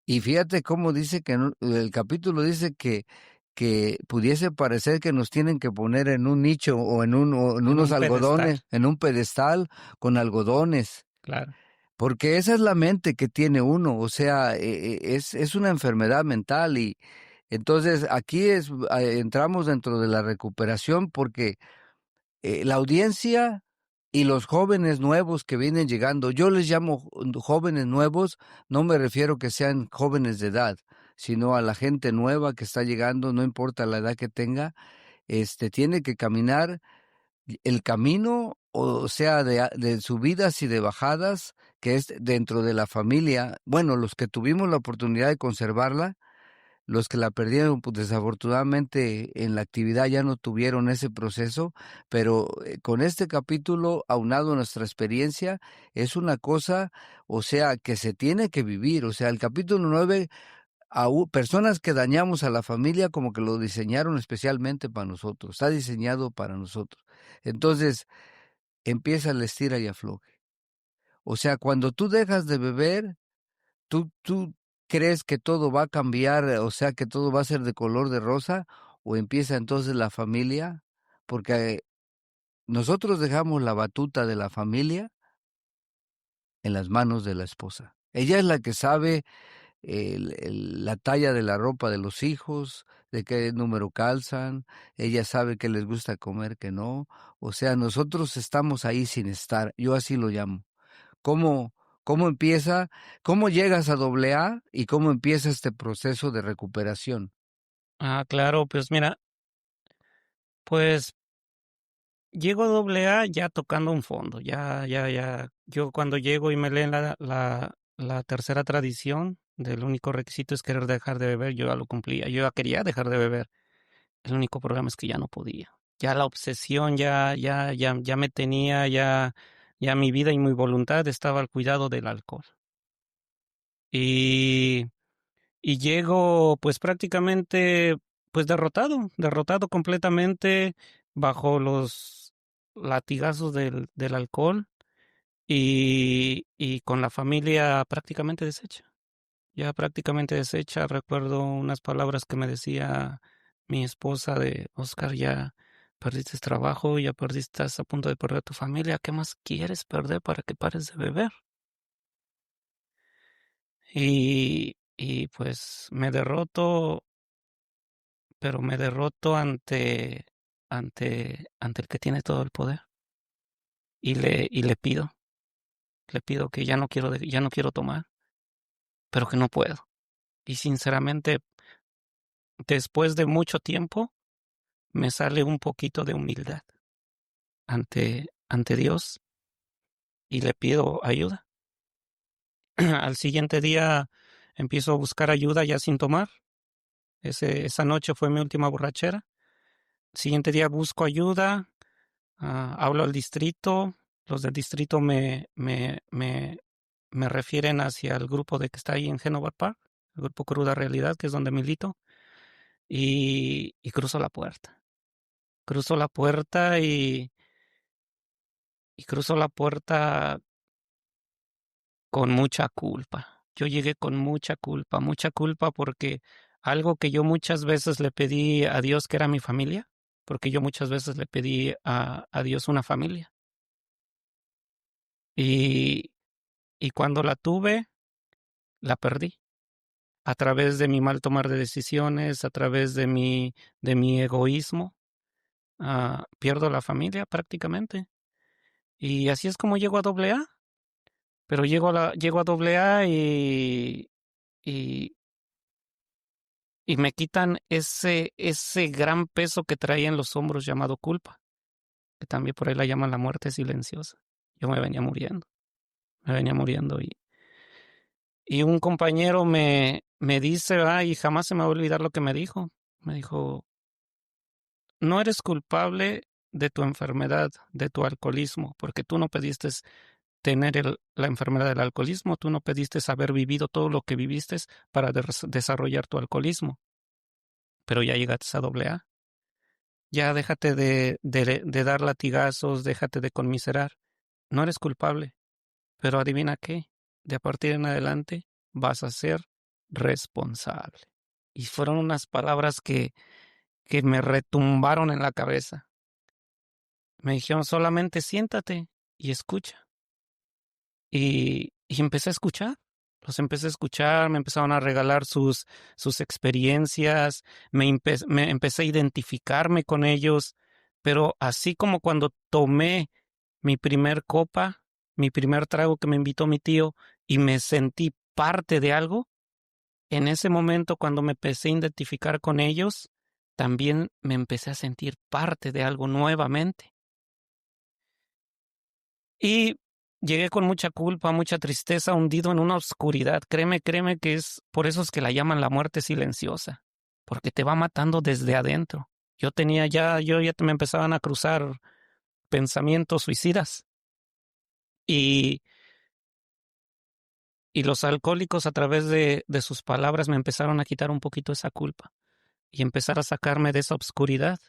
Speaker 2: Y fíjate cómo dice que el capítulo dice que pudiese parecer que nos tienen que poner en un nicho o en
Speaker 3: En
Speaker 2: unos
Speaker 3: un pedestal,
Speaker 2: algodones, en un pedestal con algodones,
Speaker 3: claro.
Speaker 2: porque esa es la mente que tiene uno, o sea, es una enfermedad mental y entonces aquí entramos dentro de la recuperación porque la audiencia y los jóvenes nuevos que vienen llegando, yo les llamo jóvenes nuevos, no me refiero que sean jóvenes de edad, sino a la gente nueva que está llegando, no importa la edad que tenga, tiene que caminar el camino, o sea, de subidas y de bajadas, que es dentro de la familia. Bueno, los que tuvimos la oportunidad de conservarla, los que la perdieron, pues desafortunadamente en la actividad ya no tuvieron ese proceso, pero con este capítulo, aunado a nuestra experiencia, es una cosa, o sea, que se tiene que vivir. O sea, el capítulo 9 personas que dañamos a la familia como que lo diseñaron especialmente para nosotros, está diseñado para nosotros. Entonces, empieza el estira y afloje. O sea, cuando tú dejas de beber, ¿tú crees que todo va a cambiar, o sea, que todo va a ser de color de rosa? ¿O empieza entonces la familia? Porque nosotros dejamos la batuta de la familia en las manos de la esposa. Ella es la que sabe la talla de la ropa de los hijos, de qué número calzan, ella sabe qué les gusta comer, qué no. O sea, nosotros estamos ahí sin estar, yo así lo llamo. ¿Cómo, cómo empieza, cómo llegas a doble A y cómo empieza este proceso de recuperación?
Speaker 3: Claro, pues mira, pues llego a doble A ya tocando un fondo, ya. Yo cuando llego y me leen la tercera tradición, del único requisito es querer dejar de beber, yo ya lo cumplía, yo ya quería dejar de beber. El único problema es que ya no podía. Ya la obsesión ya me tenía, ya mi vida y mi voluntad estaba al cuidado del alcohol. Y, y llego pues prácticamente pues derrotado completamente bajo los latigazos del alcohol y con la familia prácticamente deshecha. Ya prácticamente deshecha. Recuerdo unas palabras que me decía mi esposa de Oscar, ya perdiste trabajo, ya perdiste, estás a punto de perder tu familia, ¿qué más quieres perder para que pares de beber? Y pues me derroto, pero me derroto ante el que tiene todo el poder. Y le pido que ya no quiero, ya no quiero tomar, pero que no puedo. Y sinceramente, después de mucho tiempo, me sale un poquito de humildad ante Dios y le pido ayuda. Al siguiente día empiezo a buscar ayuda ya sin tomar. Esa noche fue mi última borrachera. Siguiente día busco ayuda, hablo al distrito, los del distrito me refieren hacia el grupo de que está ahí en Genova Park, el grupo Cruda Realidad, que es donde milito, y cruzo la puerta. Cruzo la puerta y cruzo la puerta con mucha culpa. Yo llegué con mucha culpa porque algo que yo muchas veces le pedí a Dios que era mi familia, porque yo muchas veces le pedí a Dios una familia. Y, y cuando la tuve, la perdí. A través de mi mal tomar de decisiones, a través de mi egoísmo, pierdo la familia prácticamente. Y así es como llego a doble A. Pero llego a doble A y, y me quitan ese gran peso que traía en los hombros llamado culpa, que también por ahí la llaman la muerte silenciosa. Yo me venía muriendo y un compañero me dice, y jamás se me va a olvidar lo que me dijo. Me dijo, no eres culpable de tu enfermedad, de tu alcoholismo, porque tú no pediste tener la enfermedad del alcoholismo, tú no pediste haber vivido todo lo que viviste para desarrollar tu alcoholismo, pero ya llegaste a doble A. Ya déjate de dar latigazos, déjate de conmiserar. No eres culpable, pero adivina qué, de a partir en adelante vas a ser responsable. Y fueron unas palabras que me retumbaron en la cabeza. Me dijeron solamente siéntate y escucha. Y empecé a escuchar. Los empecé a escuchar, me empezaron a regalar sus experiencias, me empecé a identificarme con ellos, pero así como cuando tomé mi primer copa, mi primer trago que me invitó mi tío y me sentí parte de algo, en ese momento cuando me empecé a identificar con ellos, también me empecé a sentir parte de algo nuevamente. Y llegué con mucha culpa, mucha tristeza, hundido en una oscuridad. Créeme que es por eso es que la llaman la muerte silenciosa, porque te va matando desde adentro. Yo ya me empezaban a cruzar pensamientos suicidas y, y los alcohólicos a través de sus palabras me empezaron a quitar un poquito esa culpa y empezar a sacarme de esa oscuridad.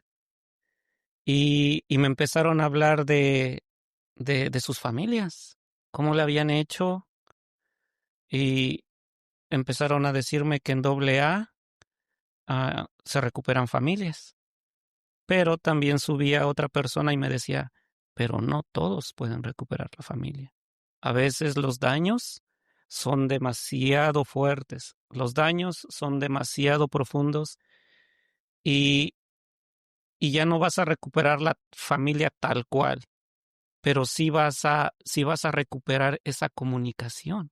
Speaker 3: Y me empezaron a hablar de sus familias, cómo le habían hecho y empezaron a decirme que en doble A se recuperan familias. Pero también subía otra persona y me decía, pero no todos pueden recuperar la familia. A veces los daños son demasiado fuertes, los daños son demasiado profundos y, y ya no vas a recuperar la familia tal cual, pero sí vas a recuperar esa comunicación.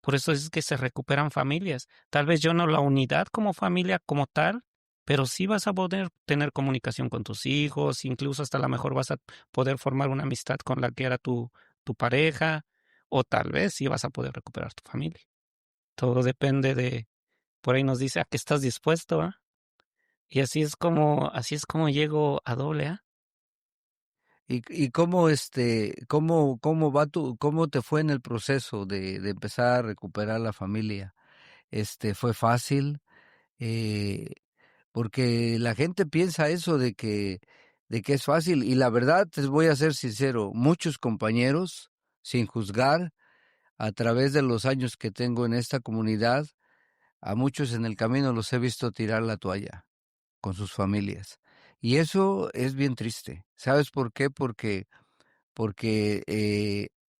Speaker 3: Por eso es que se recuperan familias. Tal vez yo no la unidad como familia como tal, pero sí vas a poder tener comunicación con tus hijos, incluso hasta a lo mejor vas a poder formar una amistad con la que era tu pareja, o tal vez sí vas a poder recuperar tu familia. Todo depende de, por ahí nos dice a qué estás dispuesto, ¿ah? Y así es como llego a doble A.
Speaker 2: ¿Y cómo cómo va cómo te fue en el proceso de empezar a recuperar la familia? ¿Fue fácil? Eh, Porque la gente piensa eso de que es fácil, y la verdad, te voy a ser sincero, muchos compañeros, sin juzgar, a través de los años que tengo en esta comunidad, a muchos en el camino los he visto tirar la toalla con sus familias. Y eso es bien triste. ¿Sabes por qué? Porque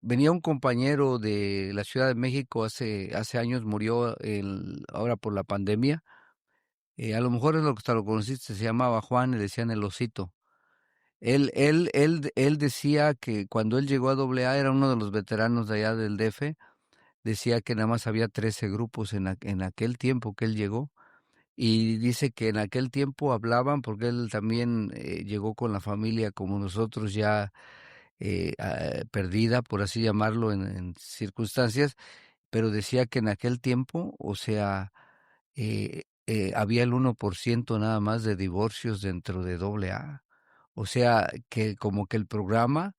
Speaker 2: venía un compañero de la Ciudad de México hace años, murió ahora por la pandemia. A lo mejor es lo que hasta lo conociste, se llamaba Juan, le decían el Osito. Él decía que cuando él llegó a AA, era uno de los veteranos de allá del DF, decía que nada más había 13 grupos en aquel tiempo que él llegó, y dice que en aquel tiempo hablaban, porque él también llegó con la familia como nosotros, ya perdida, por así llamarlo, en circunstancias, pero decía que en aquel tiempo, o sea, había el 1% nada más de divorcios dentro de AA. O sea, que como que el programa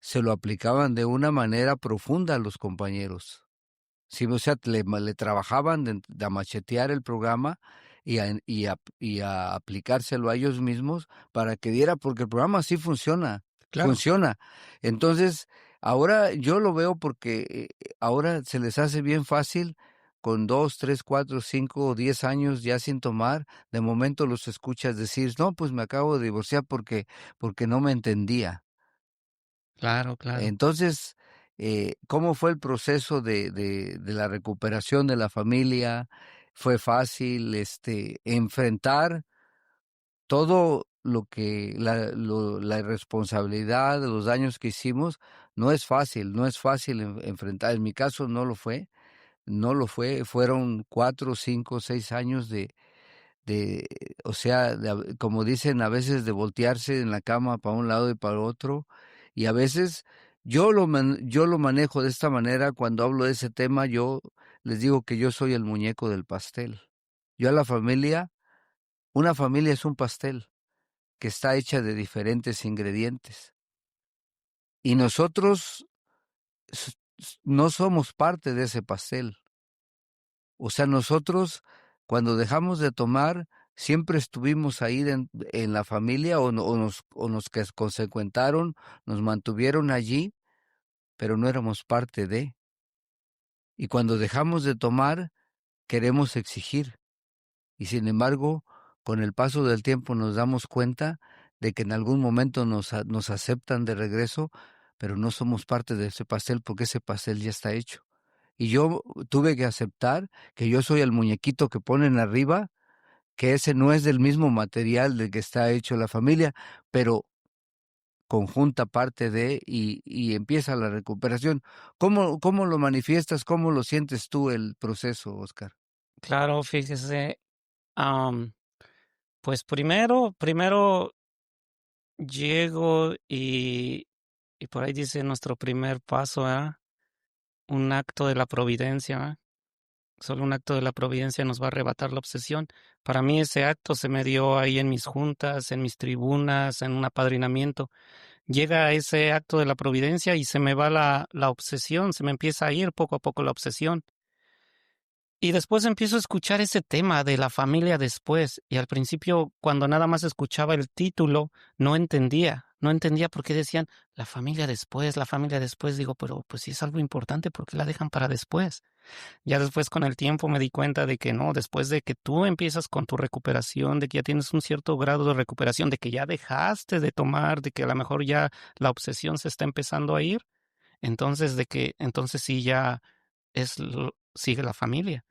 Speaker 2: se lo aplicaban de una manera profunda a los compañeros. Sí, o sea, le trabajaban de a machetear el programa y a aplicárselo a ellos mismos para que diera, porque el programa sí funciona,
Speaker 3: Claro,
Speaker 2: funciona. Entonces, ahora yo lo veo porque ahora se les hace bien fácil con 2, 3, 4, 5 o 10 años ya sin tomar, de momento los escuchas decir, no, pues me acabo de divorciar porque no me entendía.
Speaker 3: claro, claro.
Speaker 2: Entonces, ¿cómo fue el proceso de la recuperación de la familia? ¿Fue fácil enfrentar todo lo que la irresponsabilidad de los daños que hicimos? No es fácil, no es fácil enfrentar. En mi caso no lo fue, no lo fue. Fueron 4, 5, 6 años de, o sea, como dicen a veces, de voltearse en la cama para un lado y para otro, y a veces yo lo manejo de esta manera. Cuando hablo de ese tema, yo les digo que yo soy el muñeco del pastel. Yo a la familia, una familia es un pastel que está hecha de diferentes ingredientes, y nosotros no somos parte de ese pastel. O sea, nosotros, cuando dejamos de tomar, siempre estuvimos ahí en la familia, o nos que consecuentaron, nos mantuvieron allí, pero no éramos parte de. Y cuando dejamos de tomar, queremos exigir. Y sin embargo, con el paso del tiempo nos damos cuenta de que en algún momento nos aceptan de regreso, pero no somos parte de ese pastel, porque ese pastel ya está hecho. Y yo tuve que aceptar que yo soy el muñequito que ponen arriba, que ese no es del mismo material del que está hecho la familia, pero conjunta parte de, y empieza la recuperación. ¿Cómo lo manifiestas? ¿Cómo lo sientes tú el proceso, Oscar?
Speaker 3: Claro, fíjese, am, pues primero llego y por ahí dice nuestro primer paso, ¿verdad? Un acto de la providencia, ¿verdad? Solo un acto de la providencia nos va a arrebatar la obsesión. Para mí ese acto se me dio ahí en mis juntas, en mis tribunas, en un apadrinamiento. Llega ese acto de la providencia y se me va la obsesión, se me empieza a ir poco a poco la obsesión. Y después empiezo a escuchar ese tema de la familia después. Y al principio, cuando nada más escuchaba el título, no entendía por qué decían la familia después, la familia después. Digo, pero pues si es algo importante, ¿por qué la dejan para después? Ya después con el tiempo me di cuenta de que no, después de que tú empiezas con tu recuperación, de que ya tienes un cierto grado de recuperación, de que ya dejaste de tomar, de que a lo mejor ya la obsesión se está empezando a ir, entonces sí ya sigue la familia.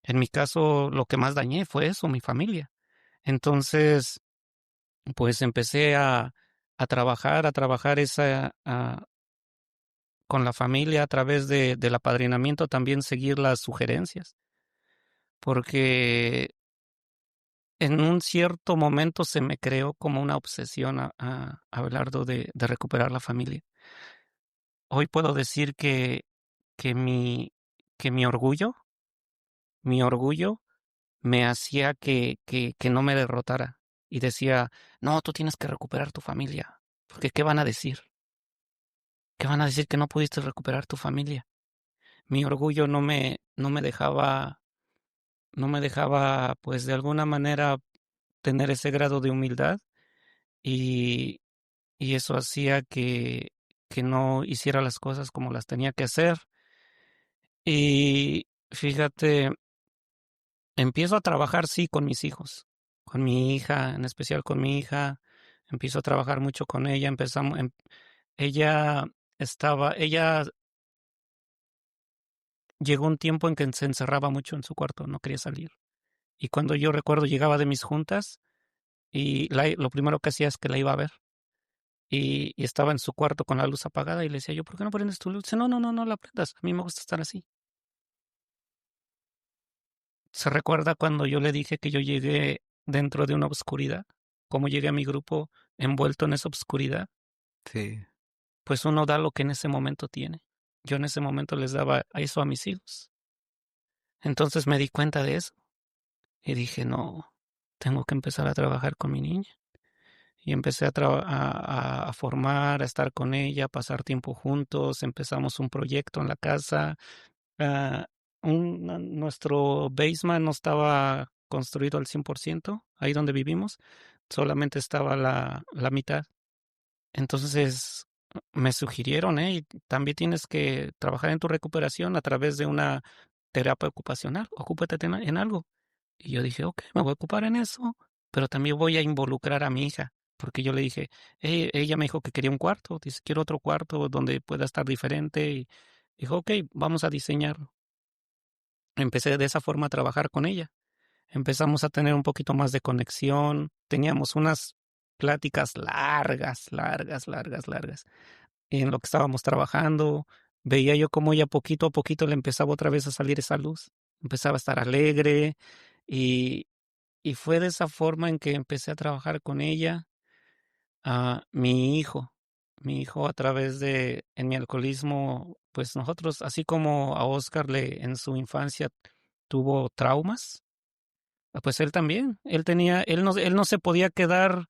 Speaker 3: En mi caso, lo que más dañé fue eso, mi familia. Entonces, pues empecé a trabajar con la familia a través del apadrinamiento, también seguir las sugerencias, porque en un cierto momento se me creó como una obsesión a Abelardo de recuperar la familia. Hoy puedo decir que que mi orgullo me hacía que no me derrotara. Y decía, no, tú tienes que recuperar tu familia, porque ¿qué van a decir? ¿Qué van a decir que no pudiste recuperar tu familia? Mi orgullo no me dejaba, no me dejaba, pues de alguna manera tener ese grado de humildad y, y eso hacía que no hiciera las cosas como las tenía que hacer. Y fíjate, empiezo a trabajar, sí, con mis hijos, con mi hija, en especial con mi hija. Empiezo a trabajar mucho con ella. Ella ella llegó un tiempo en que se encerraba mucho en su cuarto, no quería salir. Y cuando yo recuerdo llegaba de mis juntas y lo primero que hacía es que la iba a ver. Y estaba en su cuarto con la luz apagada y le decía yo, ¿por qué no prendes tu luz? Dice, no, no, no, no la prendas. A mí me gusta estar así. ¿Se recuerda cuando yo le dije que yo llegué dentro de una oscuridad? ¿Cómo llegué a mi grupo envuelto en esa oscuridad?
Speaker 2: Sí,
Speaker 3: Pues uno da lo que en ese momento tiene. Yo en ese momento les daba eso a mis hijos. Entonces me di cuenta de eso y dije, no, tengo que empezar a trabajar con mi niña. Y empecé a formar, a estar con ella, a pasar tiempo juntos. Empezamos un proyecto en la casa. Ah, Nuestro basement no estaba construido al 100%, ahí donde vivimos, solamente estaba la mitad. Entonces me sugirieron, y también tienes que trabajar en tu recuperación a través de una terapia ocupacional, ocúpate en algo. Y yo dije, ok, me voy a ocupar en eso, pero también voy a involucrar a mi hija, porque yo le dije, ella me dijo que quería un cuarto, dice, quiero otro cuarto donde pueda estar diferente, y dijo, ok, vamos a diseñarlo. Empecé de esa forma a trabajar con ella. Empezamos a tener un poquito más de conexión, teníamos unas pláticas largas, largas, largas, largas en lo que estábamos trabajando. Veía yo cómo ella poquito a poquito le empezaba otra vez a salir esa luz, empezaba a estar alegre y, y fue de esa forma en que empecé a trabajar con ella. Mi hijo a través en mi alcoholismo, pues nosotros, así como a Oscar en su infancia tuvo traumas, pues él también, él no se podía quedar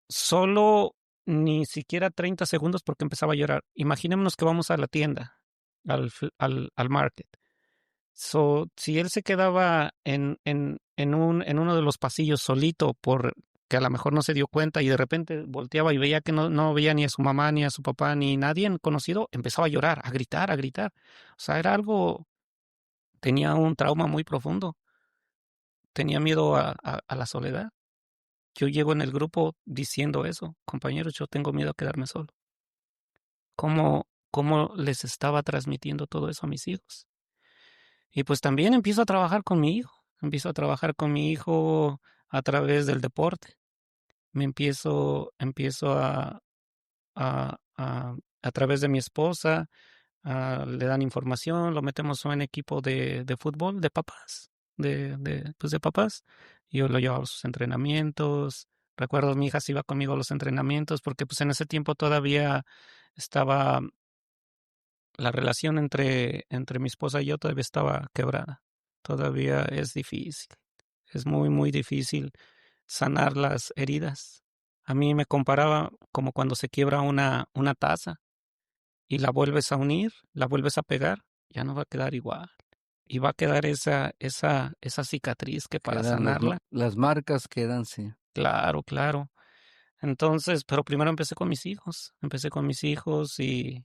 Speaker 3: solo ni siquiera 30 segundos porque empezaba a llorar. Imaginémonos que vamos a la tienda, al market. Si él se quedaba en uno de los pasillos solito por que a lo mejor no se dio cuenta y de repente volteaba y veía que no veía ni a su mamá, ni a su papá, ni nadie conocido, empezaba a llorar, a gritar, a gritar. O sea, tenía un trauma muy profundo, tenía miedo a la soledad. Yo llego en el grupo diciendo eso, compañeros, yo tengo miedo a quedarme solo. ¿Cómo les estaba transmitiendo todo eso a mis hijos? Y pues también empiezo a trabajar con mi hijo a través del deporte. Empiezo a través de mi esposa, le dan información, lo metemos en un equipo de fútbol, de papás, pues de papás. Yo lo llevaba a sus entrenamientos. Recuerdo mi hija se iba conmigo a los entrenamientos porque pues en ese tiempo todavía estaba la relación entre mi esposa y yo todavía estaba quebrada. Todavía es difícil. Es muy, muy difícil sanar las heridas. A mí me comparaba como cuando se quiebra una taza y la vuelves a unir, la vuelves a pegar, ya no va a quedar igual. Y va a quedar esa cicatriz que para
Speaker 2: quedan
Speaker 3: sanarla,
Speaker 2: las marcas quedan, sí.
Speaker 3: claro, claro. Entonces, pero primero empecé con mis hijos y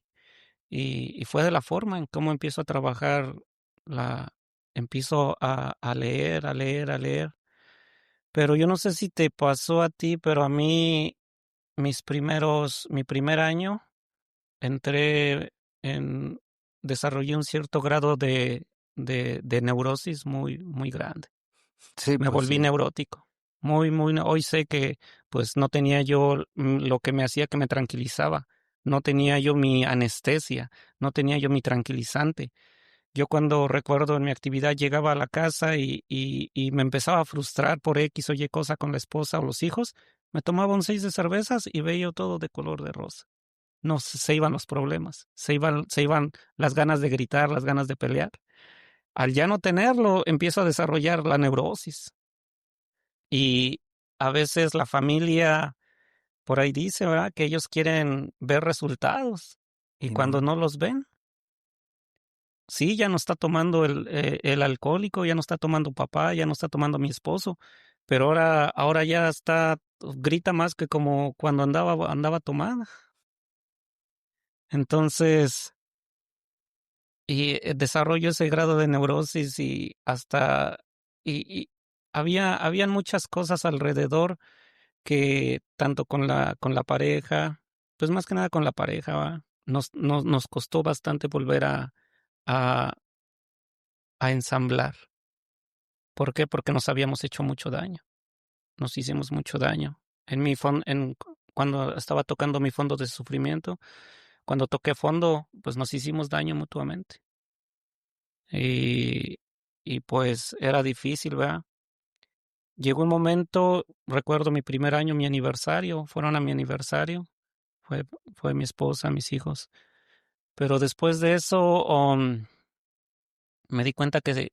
Speaker 3: fue de la forma en cómo empiezo a trabajar, empiezo a leer, a leer, a leer. Pero yo no sé si te pasó a ti, pero a mí, mi primer año, entré en, desarrollé un cierto grado de neurosis muy, muy grande.
Speaker 2: Sí,
Speaker 3: Me
Speaker 2: pues
Speaker 3: volví
Speaker 2: sí.
Speaker 3: neurótico. Muy, muy, hoy sé que pues no tenía yo lo que me hacía que me tranquilizaba. No tenía yo mi anestesia, no tenía yo mi tranquilizante. Yo cuando recuerdo en mi actividad llegaba a la casa y me empezaba a frustrar por X o Y cosa con la esposa o los hijos, me tomaba un 6 de cervezas y veía todo de color de rosa. No, se iban los problemas, se iban las ganas de gritar, las ganas de pelear. Al ya no tenerlo, empiezo a desarrollar la neurosis. Y a veces la familia por ahí dice, ¿verdad?, que ellos quieren ver resultados. Y
Speaker 2: Y
Speaker 3: cuando
Speaker 2: no.
Speaker 3: no los ven, sí, ya no está tomando el alcohólico, ya no está tomando papá, ya no está tomando mi esposo, pero ahora ya grita más que como cuando andaba tomada. Entonces, y desarrollo ese grado de neurosis y habían muchas cosas alrededor que tanto con la pareja, pues más que nada con la pareja, ¿va? Nos costó bastante volver a, a ensamblar. ¿Por qué? Porque nos habíamos hecho mucho daño. Nos hicimos mucho daño. Cuando estaba tocando mi fondo de sufrimiento, cuando toqué fondo, pues nos hicimos daño mutuamente. Y, y pues era difícil, ¿verdad? Llegó un momento, recuerdo mi primer año, mi aniversario, fueron a mi aniversario, fue, fue mi esposa, mis hijos. Pero después de eso, me di cuenta que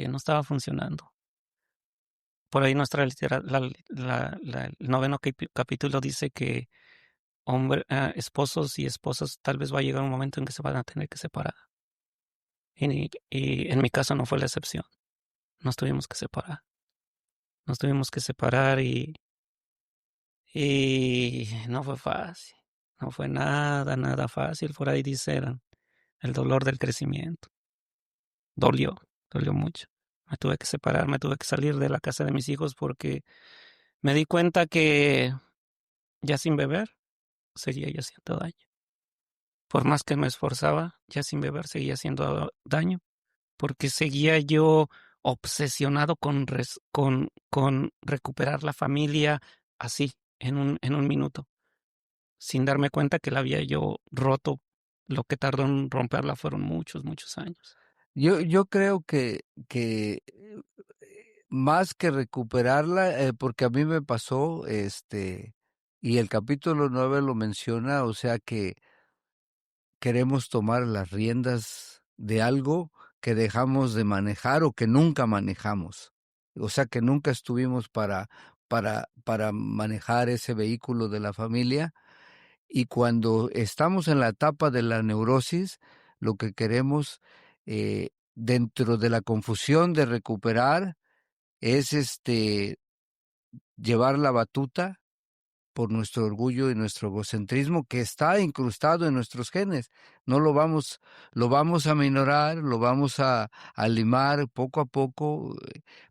Speaker 3: no estaba funcionando. Por ahí el noveno capítulo dice que esposos y esposas tal vez va a llegar un momento en que se van a tener que separar. Y en mi caso no fue la excepción. Nos tuvimos que separar. Nos tuvimos que separar y no fue fácil. No fue nada, nada fácil. Por ahí dice el dolor del crecimiento. Dolió, dolió mucho. Me tuve que separar, me tuve que salir de la casa de mis hijos porque me di cuenta que ya sin beber seguía yo haciendo daño. Por más que me esforzaba, ya sin beber seguía haciendo daño, porque seguía yo obsesionado con recuperar la familia así, en un minuto, sin darme cuenta que la había yo roto. Lo que tardó en romperla fueron muchos, muchos años.
Speaker 2: Yo creo que más que recuperarla, porque a mí me pasó, y el capítulo 9 lo menciona, o sea que queremos tomar las riendas de algo que dejamos de manejar o que nunca manejamos. O sea que nunca estuvimos para manejar ese vehículo de la familia. Y cuando estamos en la etapa de la neurosis, lo que queremos, dentro de la confusión de recuperar, es llevar la batuta por nuestro orgullo y nuestro egocentrismo que está incrustado en nuestros genes. No lo vamos a minorar, lo vamos a limar poco a poco,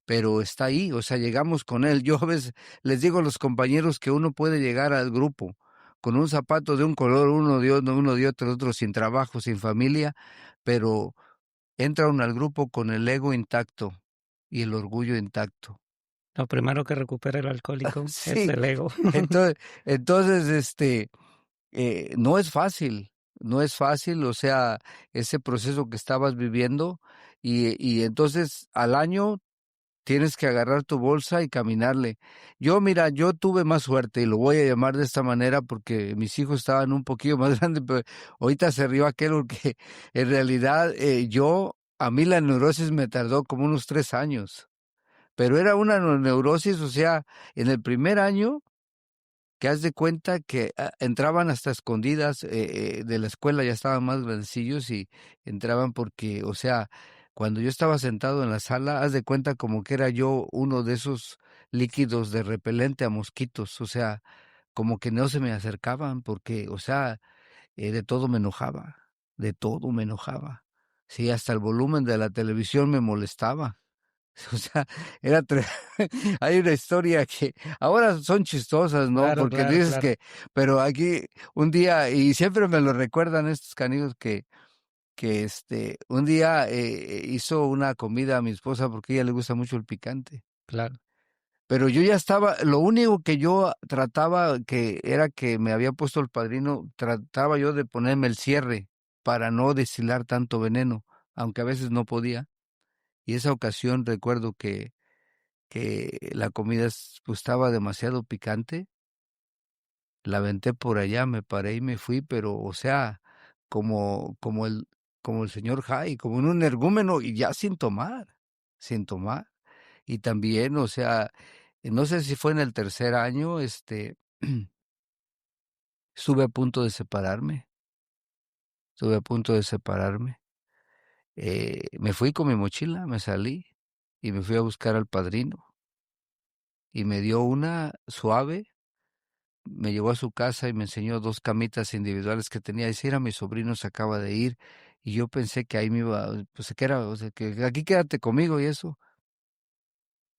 Speaker 2: pero está ahí, o sea, llegamos con él. Yo a veces les digo a los compañeros que uno puede llegar al grupo con un zapato de un color, uno de otro sin trabajo, sin familia, pero entra uno al grupo con el ego intacto y el orgullo intacto.
Speaker 3: Lo primero que recupera el alcohólico es
Speaker 2: Sí,
Speaker 3: el ego.
Speaker 2: entonces, entonces, no es fácil, no es fácil, o sea, ese proceso que estabas viviendo y entonces al año tienes que agarrar tu bolsa y caminarle. Mira, yo tuve más suerte y lo voy a llamar de esta manera porque mis hijos estaban un poquillo más grandes, pero ahorita se rió aquel porque en realidad a mí la neurosis me tardó como unos 3 años, pero era una neurosis, o sea, en el primer año que haz de cuenta que entraban hasta escondidas de la escuela, ya estaban más grandecillos y entraban porque, o sea, cuando yo estaba sentado en la sala, haz de cuenta como que era yo uno de esos líquidos de repelente a mosquitos, o sea, como que no se me acercaban porque, o sea, de todo me enojaba, de todo me enojaba. Sí, hasta el volumen de la televisión me molestaba. O sea, hay una historia que ahora son chistosas, ¿no?
Speaker 3: Claro,
Speaker 2: Porque
Speaker 3: claro,
Speaker 2: dices
Speaker 3: claro.
Speaker 2: pero aquí un día, y siempre me lo recuerdan estos canijos que un día hizo una comida a mi esposa porque a ella le gusta mucho el picante.
Speaker 3: Claro.
Speaker 2: Pero yo ya estaba, lo único que yo trataba, que era que me había puesto el padrino, trataba yo de ponerme el cierre para no destilar tanto veneno, aunque a veces no podía. Y esa ocasión recuerdo que la comida pues, estaba demasiado picante. La aventé por allá, me paré y me fui, pero, o sea, como, como el, como el señor Jai, como en un energúmeno y ya sin tomar, sin tomar. Y también, o sea, no sé si fue en el tercer año, estuve a punto de separarme, estuve a punto de separarme. Me fui con mi mochila, me salí y me fui a buscar al padrino y me dio una suave, me llevó a su casa y me enseñó 2 camitas individuales que tenía. Dice, era mi sobrino, se acaba de ir. Y yo pensé que ahí me iba, pues que era, o sea, que aquí quédate conmigo y eso.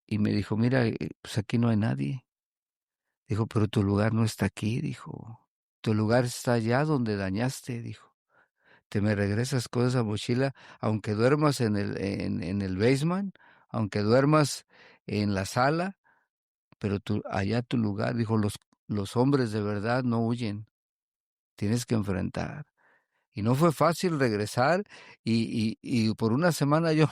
Speaker 2: Y me dijo, mira, pues aquí no hay nadie. Dijo, pero tu lugar no está aquí, dijo. Tu lugar está allá donde dañaste, dijo. Te me regresas con esa mochila, aunque duermas en el basement, aunque duermas en la sala, pero allá tu lugar, dijo, los hombres de verdad no huyen, tienes que enfrentar. Y no fue fácil regresar y por una semana yo,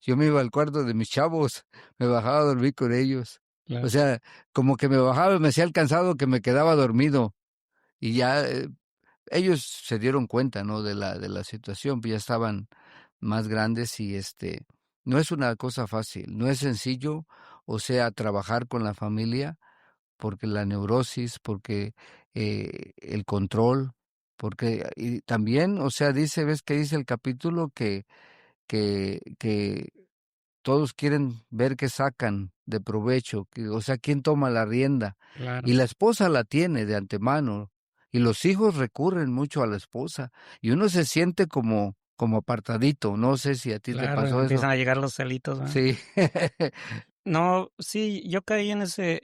Speaker 2: yo me iba al cuarto de mis chavos, me bajaba a dormir con ellos. O
Speaker 3: Claro,
Speaker 2: sea, como que me bajaba y me hacía el cansado que me quedaba dormido. Y ya ellos se dieron cuenta, ¿no? De la situación, pues ya estaban más grandes y no es una cosa fácil, no es sencillo, o sea, trabajar con la familia porque la neurosis, porque el control, porque y también, o sea, dice, ves que dice el capítulo que todos quieren ver qué sacan de provecho, o sea, quién toma la rienda.
Speaker 3: claro,
Speaker 2: Y la esposa la tiene de antemano, y los hijos recurren mucho a la esposa, y uno se siente como apartadito, no sé si a ti te
Speaker 3: claro,
Speaker 2: pasó eso.
Speaker 3: empiezan a llegar los celitos, ¿verdad?
Speaker 2: Sí,
Speaker 3: No, sí, yo caí en ese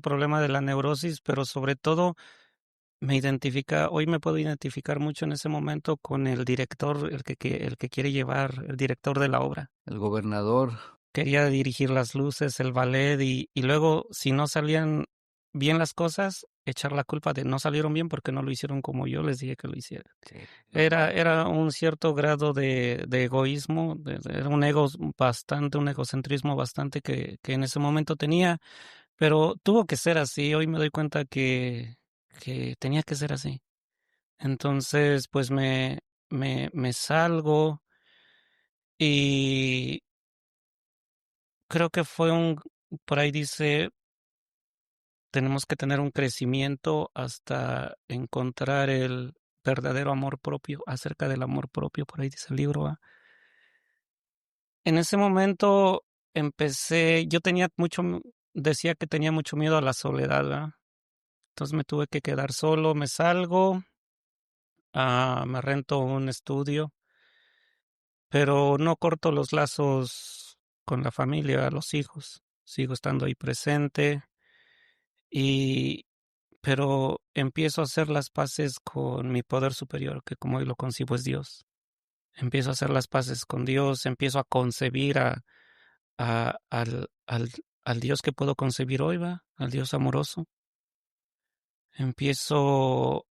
Speaker 3: problema de la neurosis, pero sobre todo hoy me puedo identificar mucho en ese momento con el director, el que quiere llevar, el director de la obra.
Speaker 2: el gobernador,
Speaker 3: Quería dirigir las luces, el ballet y luego si no salían bien las cosas, echar la culpa de no salieron bien porque no lo hicieron como yo les dije que lo hicieran.
Speaker 2: sí, normal.
Speaker 3: Era un cierto grado de egoísmo, era un ego bastante, un egocentrismo bastante que en ese momento tenía, pero tuvo que ser así. Hoy me doy cuenta que tenía que ser así. Entonces, pues me salgo y creo que por ahí dice, tenemos que tener un crecimiento hasta encontrar el verdadero amor propio, acerca del amor propio, por ahí dice el libro. ¿Va? En ese momento yo tenía decía que tenía mucho miedo a la soledad, ¿verdad? Entonces me tuve que quedar solo, me salgo, me rento un estudio, pero no corto los lazos con la familia, los hijos. Sigo estando ahí presente y pero empiezo a hacer las paces con mi poder superior, que como hoy lo concibo es Dios. Empiezo a hacer las paces con Dios, empiezo a concebir a- al, al, al Dios que puedo concebir hoy, va, al Dios amoroso. Empiezo,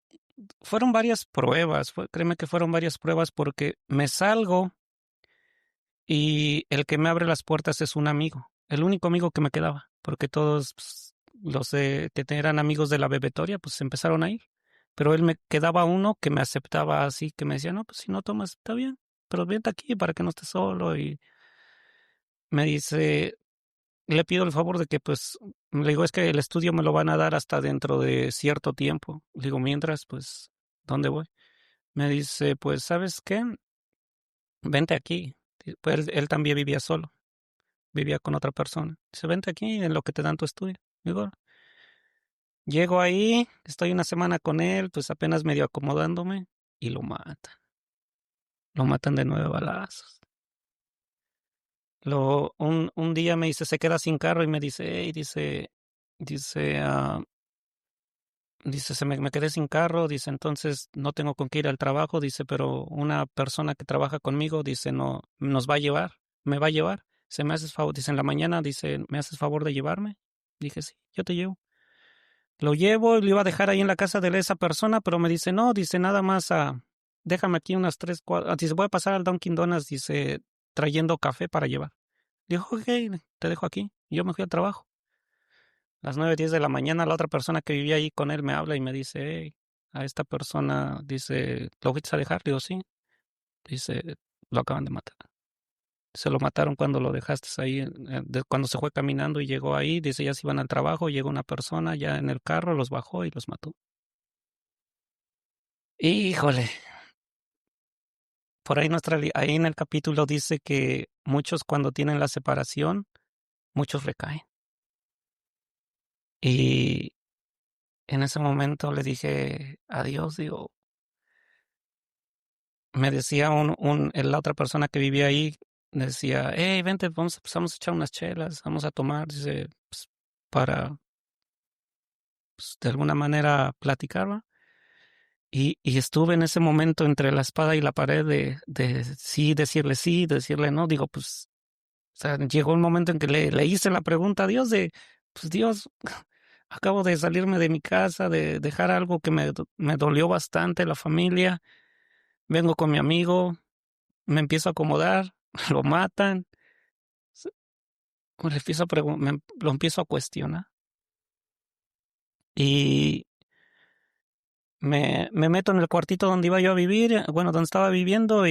Speaker 3: fueron varias pruebas, créeme que fueron varias pruebas porque me salgo y el que me abre las puertas es un amigo, el único amigo que me quedaba, porque todos que eran amigos de la bebetoria, pues se empezaron a ir. Pero él me quedaba uno que me aceptaba así, que me decía, no, pues si no tomas, está bien, pero vente aquí para que no estés solo. Y me dice, le pido el favor de que, pues, le digo, es que el estudio me lo van a dar hasta dentro de cierto tiempo. Le digo, mientras, pues, ¿dónde voy? Me dice, pues, ¿sabes qué? Vente aquí. Pues él también vivía solo, vivía con otra persona. Dice, vente aquí en lo que te dan tu estudio. Digo, llego ahí, estoy una semana con él, pues apenas medio acomodándome y lo matan. Lo matan de 9 balazos. Un día me dice, se queda sin carro y me dice, hey, dice, dice, me quedé sin carro, dice, entonces no tengo con qué ir al trabajo, dice, pero una persona que trabaja conmigo, dice, no, nos va a llevar, me va a llevar. Se me haces favor, dice, en la mañana, dice, ¿me haces favor de llevarme? Dije, sí, yo te llevo. Lo llevo y lo iba a dejar ahí en la casa de esa persona, pero me dice, no, dice, nada más déjame aquí unas 3 cuadras. Dice, voy a pasar al Dunkin' Donuts, dice, trayendo café para llevar. Dijo, ok, te dejo aquí. Y yo me fui al trabajo. A las 9:10 de la mañana, la otra persona que vivía ahí con él me habla y me dice, hey, a esta persona, dice, ¿lo fuiste a dejar? Digo, sí. Dice, lo acaban de matar. Se lo mataron cuando lo dejaste ahí, cuando se fue caminando y llegó ahí. Dice, ya se iban al trabajo, llegó una persona ya en el carro, los bajó y los mató. Híjole, por ahí ahí en el capítulo dice que muchos cuando tienen la separación, muchos recaen. Y en ese momento le dije adiós, digo, me decía la otra persona que vivía ahí, decía, hey, vente, vamos a echar unas chelas, vamos a tomar, dice, pues, para, pues, de alguna manera platicar, ¿va? Y estuve en ese momento entre la espada y la pared sí, decirle no. Digo, pues, o sea, llegó un momento en que le hice la pregunta a Dios pues Dios, acabo de salirme de mi casa, de dejar algo que me dolió bastante, la familia, vengo con mi amigo, me empiezo a acomodar, lo matan, s- le empiezo a lo empiezo a cuestionar y me meto en el cuartito donde iba yo a vivir, bueno, donde estaba viviendo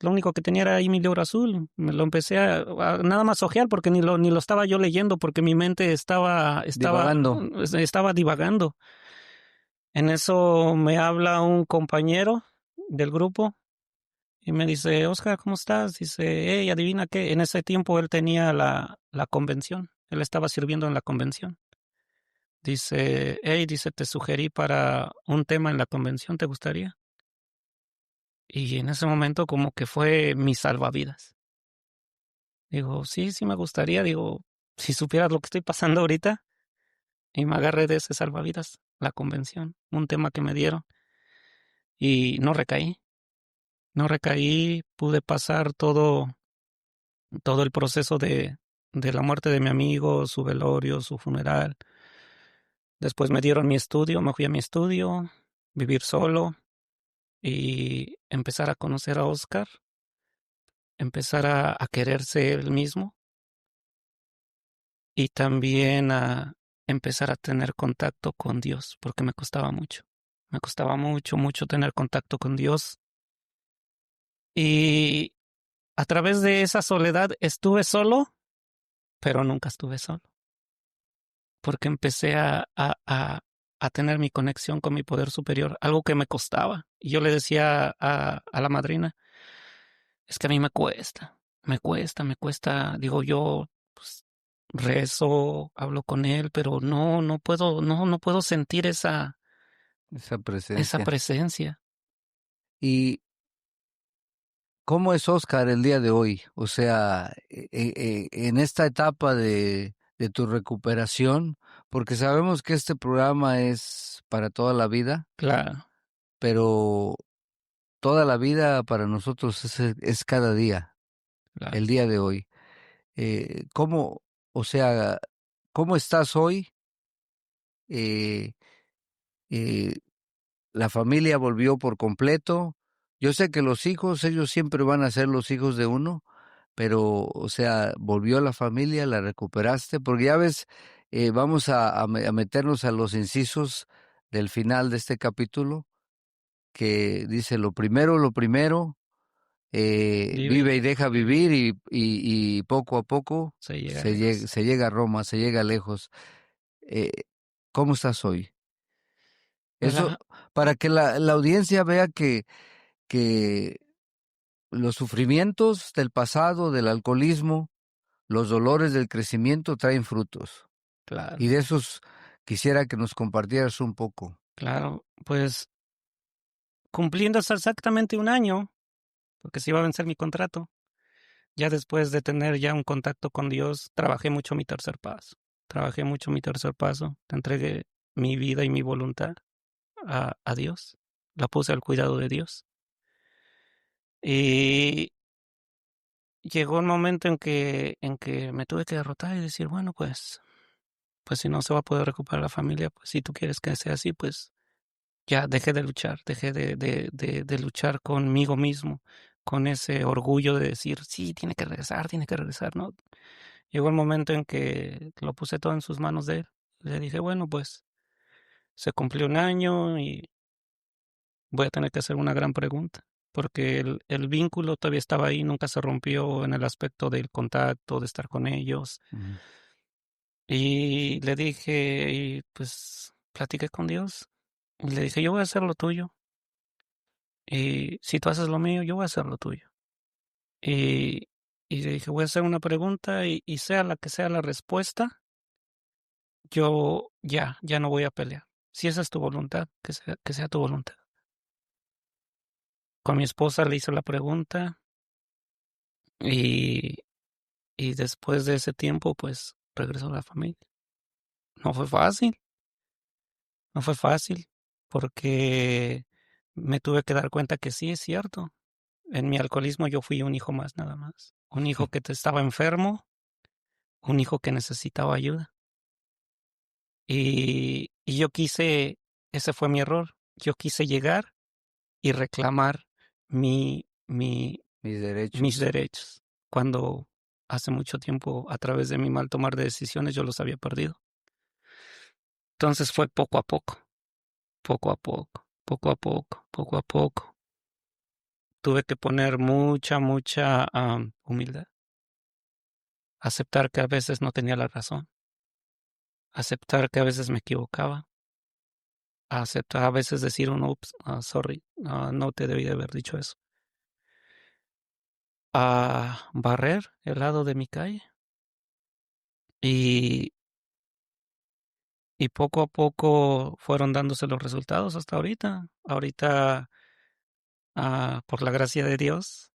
Speaker 3: lo único que tenía era ahí mi libro azul. Me lo empecé a nada más ojear porque ni lo estaba yo leyendo porque mi mente
Speaker 2: Divagando.
Speaker 3: estaba divagando. En eso me habla un compañero del grupo y me dice, Oscar, ¿cómo estás? Dice, hey, adivina qué. En ese tiempo él tenía la convención. Él estaba sirviendo en la convención. Dice, hey, dice, te sugerí para un tema en la convención, ¿te gustaría? Y en ese momento como que fue mi salvavidas. Digo, sí, sí me gustaría, digo, si supieras lo que estoy pasando ahorita, y me agarré de ese salvavidas, la convención, un tema que me dieron, y no recaí, pude pasar todo el proceso de la muerte de mi amigo, su velorio, su funeral. Después me dieron mi estudio, me fui a mi estudio, vivir solo y empezar a conocer a Oscar, empezar a quererse él mismo y también a empezar a tener contacto con Dios, porque me costaba mucho. Me costaba mucho, mucho tener contacto con Dios. Y a través de esa soledad estuve solo, pero nunca estuve solo, porque empecé a tener mi conexión con mi poder superior, algo que me costaba. Y yo le decía a la madrina, es que a mí me cuesta, digo yo, pues rezo, hablo con él, pero no puedo sentir
Speaker 2: Esa
Speaker 3: esa
Speaker 2: presencia.
Speaker 3: presencia.
Speaker 2: ¿Y cómo es Oscar el día de hoy? O sea, en esta etapa de tu recuperación, porque sabemos que este programa es para toda la vida,
Speaker 3: Claro,
Speaker 2: pero toda la vida para nosotros es cada día,
Speaker 3: claro,
Speaker 2: el día de hoy. ¿Cómo, o sea, cómo estás hoy? Eh, eh, la familia volvió por completo. Yo sé que los hijos, ellos siempre van a ser los hijos de uno, pero, o sea, volvió la familia, la recuperaste, porque ya ves, vamos a meternos a los incisos del final de este capítulo, que dice lo primero,
Speaker 3: vive y
Speaker 2: vive y
Speaker 3: deja
Speaker 2: deja
Speaker 3: vivir,
Speaker 2: vivir y poco a poco
Speaker 3: se llega lejos.
Speaker 2: se llega a Roma, se llega lejos. Eh, ¿Cómo estás hoy?
Speaker 3: Pues
Speaker 2: Eso, para que la audiencia vea que los sufrimientos del pasado, del alcoholismo, los dolores del crecimiento traen frutos. Y
Speaker 3: claro,
Speaker 2: de esos quisiera que nos compartieras un poco.
Speaker 3: claro, pues cumpliendo hasta exactamente un año, porque se iba a vencer mi contrato. Ya después de tener ya un contacto con Dios, trabajé mucho mi tercer paso. Trabajé mucho mi tercer paso. Te entregué mi vida y mi voluntad a Dios. La puse al cuidado de Dios. Y llegó un momento en que me tuve que derrotar y decir, bueno, pues si no se va a poder recuperar la familia, pues si tú quieres que sea así, pues ya dejé de luchar, dejé de luchar conmigo mismo, con ese orgullo de decir, sí, tiene que regresar, ¿no? Llegó el momento en que lo puse todo en sus manos de él. Le dije, bueno, pues se cumplió un año y voy a tener que hacer una gran pregunta, porque el vínculo todavía estaba ahí, nunca se rompió en el aspecto del contacto, de estar con ellos.
Speaker 2: Ujú.
Speaker 3: Y le dije, y pues platiqué con Dios. Y le dije, yo voy a hacer lo tuyo. Y si tú haces lo mío, yo voy a hacer lo tuyo. Y, y le dije, voy a hacer una pregunta y sea la que sea la respuesta, yo ya no voy a pelear. Si esa es tu voluntad, que sea tu voluntad. Con mi esposa le hice la pregunta y, y después de ese tiempo, pues regresó a la familia. No fue fácil, no fue fácil, porque me tuve que dar cuenta que sí es cierto. En mi alcoholismo yo fui un hijo más nada más. Un hijo que estaba enfermo, un hijo que necesitaba ayuda. Y yo quise, ese fue mi error, yo quise llegar y reclamar mi, mi,
Speaker 2: Mis
Speaker 3: mis
Speaker 2: derechos.
Speaker 3: derechos, cuando hace mucho tiempo, a través de mi mal tomar de decisiones, yo los había perdido. Entonces fue poco a poco, poco a poco, poco a poco, poco a poco. Tuve que poner mucha humildad, aceptar que a veces no tenía la razón, aceptar que a veces me equivocaba, aceptar a veces decir un ups, sorry, no te debí de haber dicho eso. A barrer el lado de mi calle y, y poco a poco fueron dándose los resultados hasta ahorita. Ahorita, por la gracia de Dios,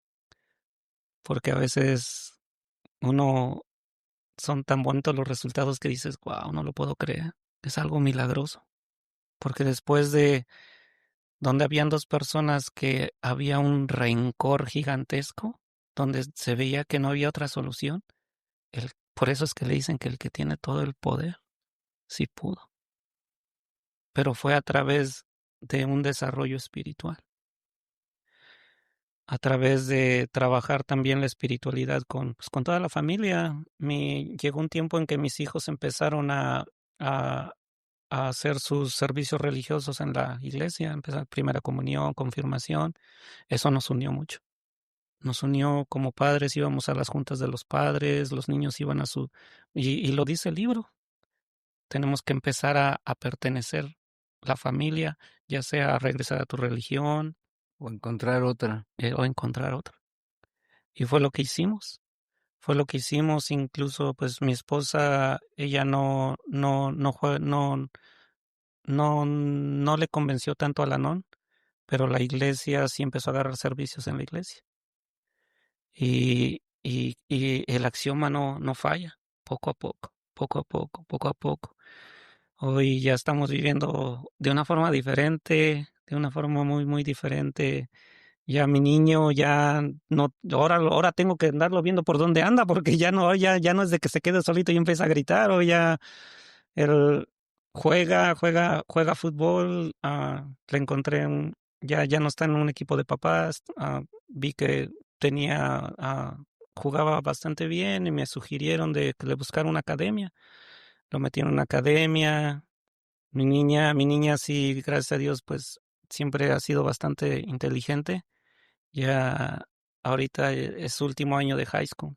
Speaker 3: porque a veces uno son tan bonitos los resultados que dices, wow, no lo puedo creer. Es algo milagroso. Porque después de donde habían dos personas que había un rencor gigantesco, donde se veía que no había otra solución, por eso es que le dicen que el que tiene todo el poder, sí pudo. Pero fue a través de un desarrollo espiritual, a través de trabajar también la espiritualidad pues, con toda la familia. Llegó un tiempo en que mis hijos empezaron a, a hacer sus servicios religiosos en la iglesia, empezar primera comunión, confirmación. Eso nos unió mucho. Nos unió como padres, íbamos a las juntas de los padres, los niños iban a su... Y lo dice el libro, tenemos que empezar a pertenecer la familia, ya sea a regresar a tu religión
Speaker 2: O encontrar otra.
Speaker 3: o encontrar otra. Y fue lo que hicimos. Fue lo que hicimos, incluso pues mi esposa, ella no le convenció tanto a la non, pero la iglesia sí empezó a agarrar servicios en la iglesia. Y el axioma no falla, poco a poco, poco a poco, poco a poco. Hoy ya estamos viviendo de una forma diferente, de una forma muy diferente. Ya mi niño ya no, ahora tengo que andarlo viendo por dónde anda, porque ya no es de que se quede solito y empieza a gritar, o ya él juega fútbol, le encontré ya no está en un equipo de papás, vi que jugaba bastante bien y me sugirieron de que le buscara una academia. Lo metí en una academia. Mi niña sí, gracias a Dios, pues siempre ha sido bastante inteligente. Ya ahorita es su último año de high school.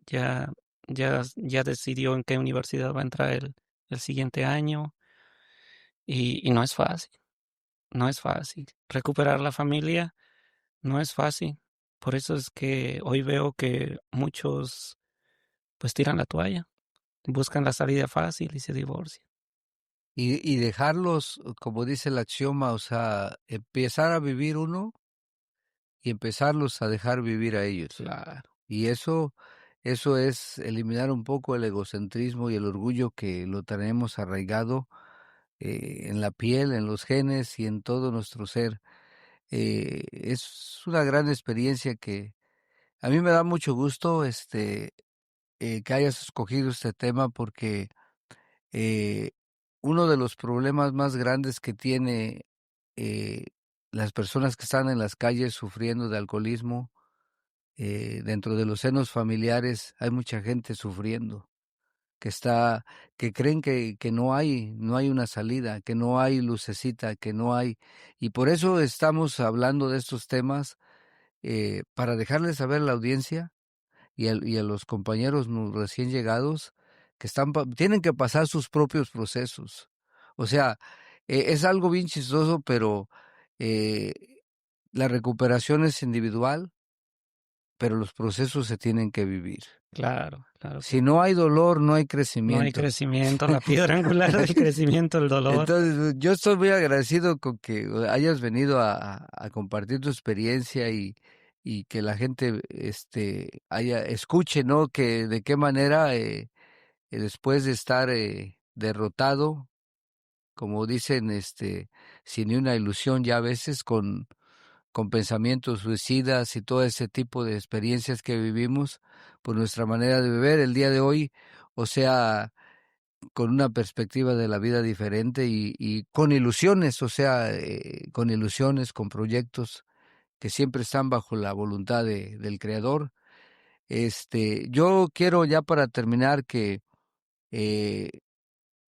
Speaker 3: Ya, ya decidió en qué universidad va a entrar el siguiente año. Y no es fácil, no es fácil. Recuperar la familia no es fácil. Por eso es que hoy veo que muchos pues tiran la toalla, buscan la salida fácil y se divorcian.
Speaker 2: Y dejarlos, como dice el axioma, o sea, empezar a vivir uno y empezarlos a dejar vivir a ellos.
Speaker 3: Claro,
Speaker 2: Y eso es eliminar un poco el egocentrismo y el orgullo que lo tenemos arraigado en la piel, en los genes y en todo nuestro ser. Es una gran experiencia que a mí me da mucho gusto que hayas escogido este tema porque eh, uno de los problemas más grandes que tiene eh, las personas que están en las calles sufriendo de alcoholismo, dentro de los senos familiares hay mucha gente sufriendo, que está, que creen que no hay una salida, que no hay lucecita, que no hay, y por eso estamos hablando de estos temas, para dejarles saber a la audiencia y a los compañeros recién llegados que tienen que pasar sus propios procesos. O sea, es algo bien chistoso, pero eh, la recuperación es individual, pero los procesos se tienen que vivir.
Speaker 3: Claro, claro que
Speaker 2: Si no hay dolor, no hay
Speaker 3: no hay
Speaker 2: crecimiento.
Speaker 3: crecimiento, la piedra angular del crecimiento, el dolor.
Speaker 2: Entonces, yo estoy muy agradecido con que hayas venido a compartir tu experiencia y que la gente escuche, ¿no? Que de qué manera después de estar derrotado, como dicen, sin ni una ilusión ya a veces con pensamientos suicidas y todo ese tipo de experiencias que vivimos por nuestra manera de beber el día de hoy, o sea, con una perspectiva de la vida diferente y con ilusiones, o sea, con ilusiones, con proyectos que siempre están bajo la voluntad del Creador. Yo quiero ya para terminar que eh,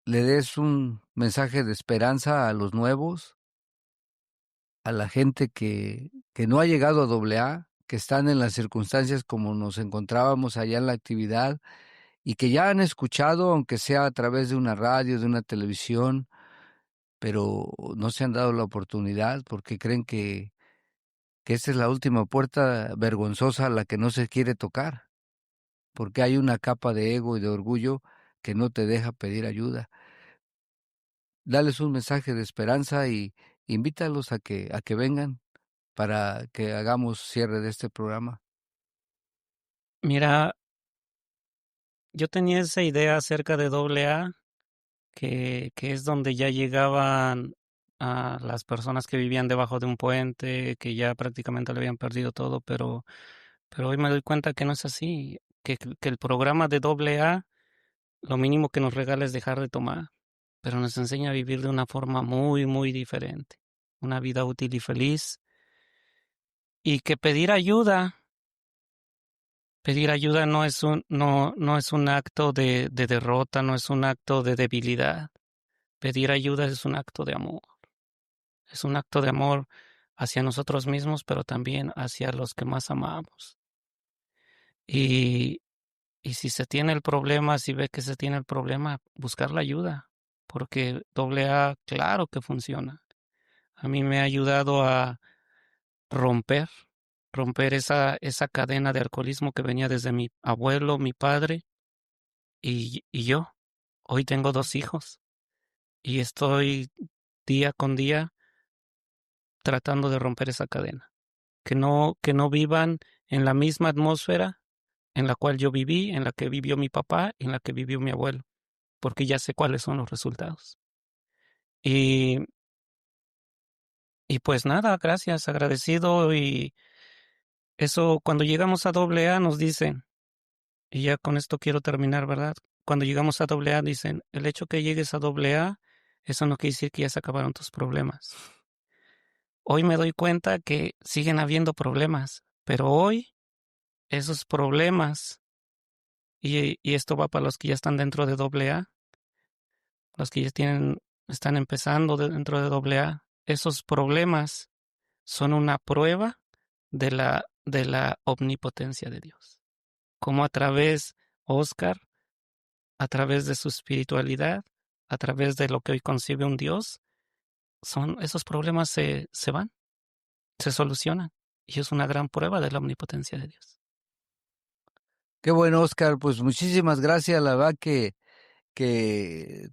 Speaker 2: le des un mensaje de esperanza a los nuevos, a la gente que no ha llegado a doble A, que están en las circunstancias como nos encontrábamos allá en la actividad y que ya han escuchado, aunque sea a través de una radio, de una televisión, pero no se han dado la oportunidad porque creen que esta es la última puerta vergonzosa a la que no se quiere tocar, porque hay una capa de ego y de orgullo que no te deja pedir ayuda. Dales un mensaje de esperanza y invítalos a que vengan para que hagamos cierre de este programa.
Speaker 3: Mira, yo tenía esa idea acerca de doble A, que es donde ya llegaban a las personas que vivían debajo de un puente, que ya prácticamente lo habían perdido todo, pero hoy me doy cuenta que no es así, que el programa de doble A, lo mínimo que nos regala es dejar de tomar, pero nos enseña a vivir de una forma muy, muy diferente, una vida útil y feliz, y que pedir ayuda no es un acto de derrota, no es un acto de debilidad. Pedir ayuda es un acto de amor. Es un acto de amor hacia nosotros mismos, pero también hacia los que más amamos. Y, y si se tiene el problema, si ve que se tiene el problema, buscar la ayuda, porque doble A, claro que funciona. A mí me ha ayudado a romper, romper esa cadena de alcoholismo que venía desde mi abuelo, mi padre y yo. Hoy tengo 2 hijos y estoy día con día tratando de romper esa cadena. Que no vivan en la misma atmósfera en la cual yo viví, en la que vivió mi papá, en la que vivió mi abuelo, porque ya sé cuáles son los resultados. Y, y pues nada, gracias, agradecido. Y eso, cuando llegamos a doble A nos dicen, y ya con esto quiero terminar, ¿verdad? Cuando llegamos a doble A dicen, el hecho que llegues a doble A, eso no quiere decir que ya se acabaron tus problemas. Hoy me doy cuenta que siguen habiendo problemas, pero hoy esos problemas, y esto va para los que ya están dentro de doble A, los que ya están empezando dentro de doble A, esos problemas son una prueba de la omnipotencia de Dios. Como a través, Oscar, a través de su espiritualidad, a través de lo que hoy concibe un Dios, esos problemas se van, se solucionan. Y es una gran prueba de la omnipotencia de Dios.
Speaker 2: Qué bueno, Oscar, pues muchísimas gracias, la verdad que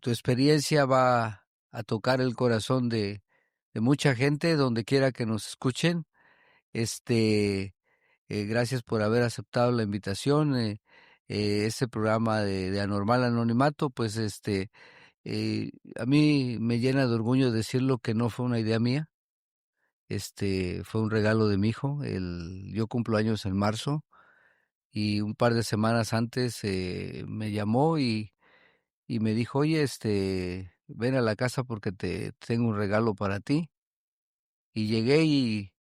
Speaker 2: tu experiencia va a tocar el corazón de mucha gente donde quiera que nos escuchen. Gracias por haber aceptado la invitación. Este programa de Anormal Anonimato, pues a mí me llena de orgullo decirlo que no fue una idea mía. Fue un regalo de mi hijo. Yo cumplo años en marzo y un par de semanas antes me llamó y me dijo, oye, ven a la casa porque te tengo un regalo para ti. Y llegué y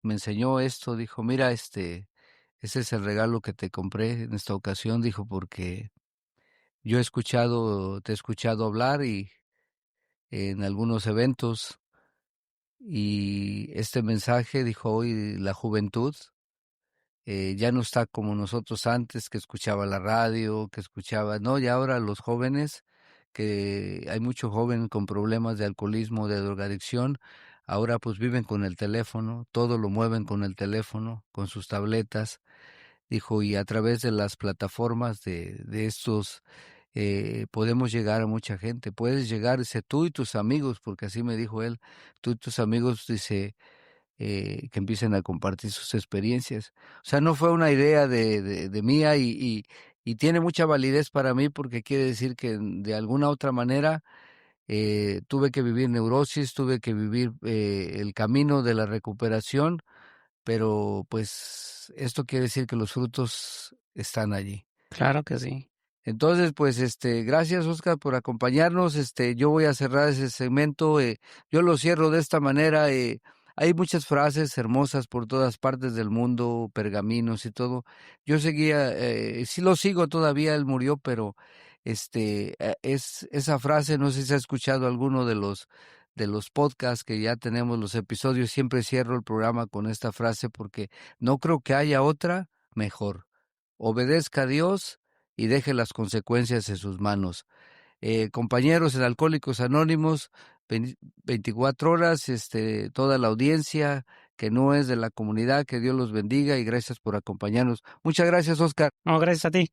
Speaker 2: me enseñó esto, dijo, mira, ese es el regalo que te compré en esta ocasión, dijo, porque yo te he escuchado hablar y en algunos eventos y este mensaje, dijo, hoy la juventud ya no está como nosotros antes, que escuchaba la radio, que escuchaba, no, y ahora los jóvenes, que hay mucho joven con problemas de alcoholismo, de drogadicción, ahora pues viven con el teléfono, todo lo mueven con el teléfono, con sus tabletas, dijo, y a través de las plataformas de estos podemos llegar a mucha gente, puedes llegar, dice, tú y tus amigos, porque así me dijo él, tú y tus amigos, dice, que empiecen a compartir sus experiencias. O sea, no fue una idea de mía y tiene mucha validez para mí porque quiere decir que de alguna otra manera tuve que vivir neurosis, tuve que vivir el camino de la recuperación, pero pues esto quiere decir que los frutos están allí.
Speaker 3: Claro que sí.
Speaker 2: Entonces, pues, gracias, Oscar, por acompañarnos. Yo voy a cerrar ese segmento. Yo lo cierro de esta manera. Hay muchas frases hermosas por todas partes del mundo, pergaminos y todo. Yo seguía, sí lo sigo todavía. Él murió, pero, es esa frase. No sé si ha escuchado alguno de los podcasts que ya tenemos, los episodios. Siempre cierro el programa con esta frase porque no creo que haya otra mejor. Obedezca a Dios y deje las consecuencias en sus manos. Compañeros en Alcohólicos Anónimos, 24 horas, toda la audiencia que no es de la comunidad, que Dios los bendiga y gracias por acompañarnos. Muchas gracias, Oscar.
Speaker 3: No, gracias a ti.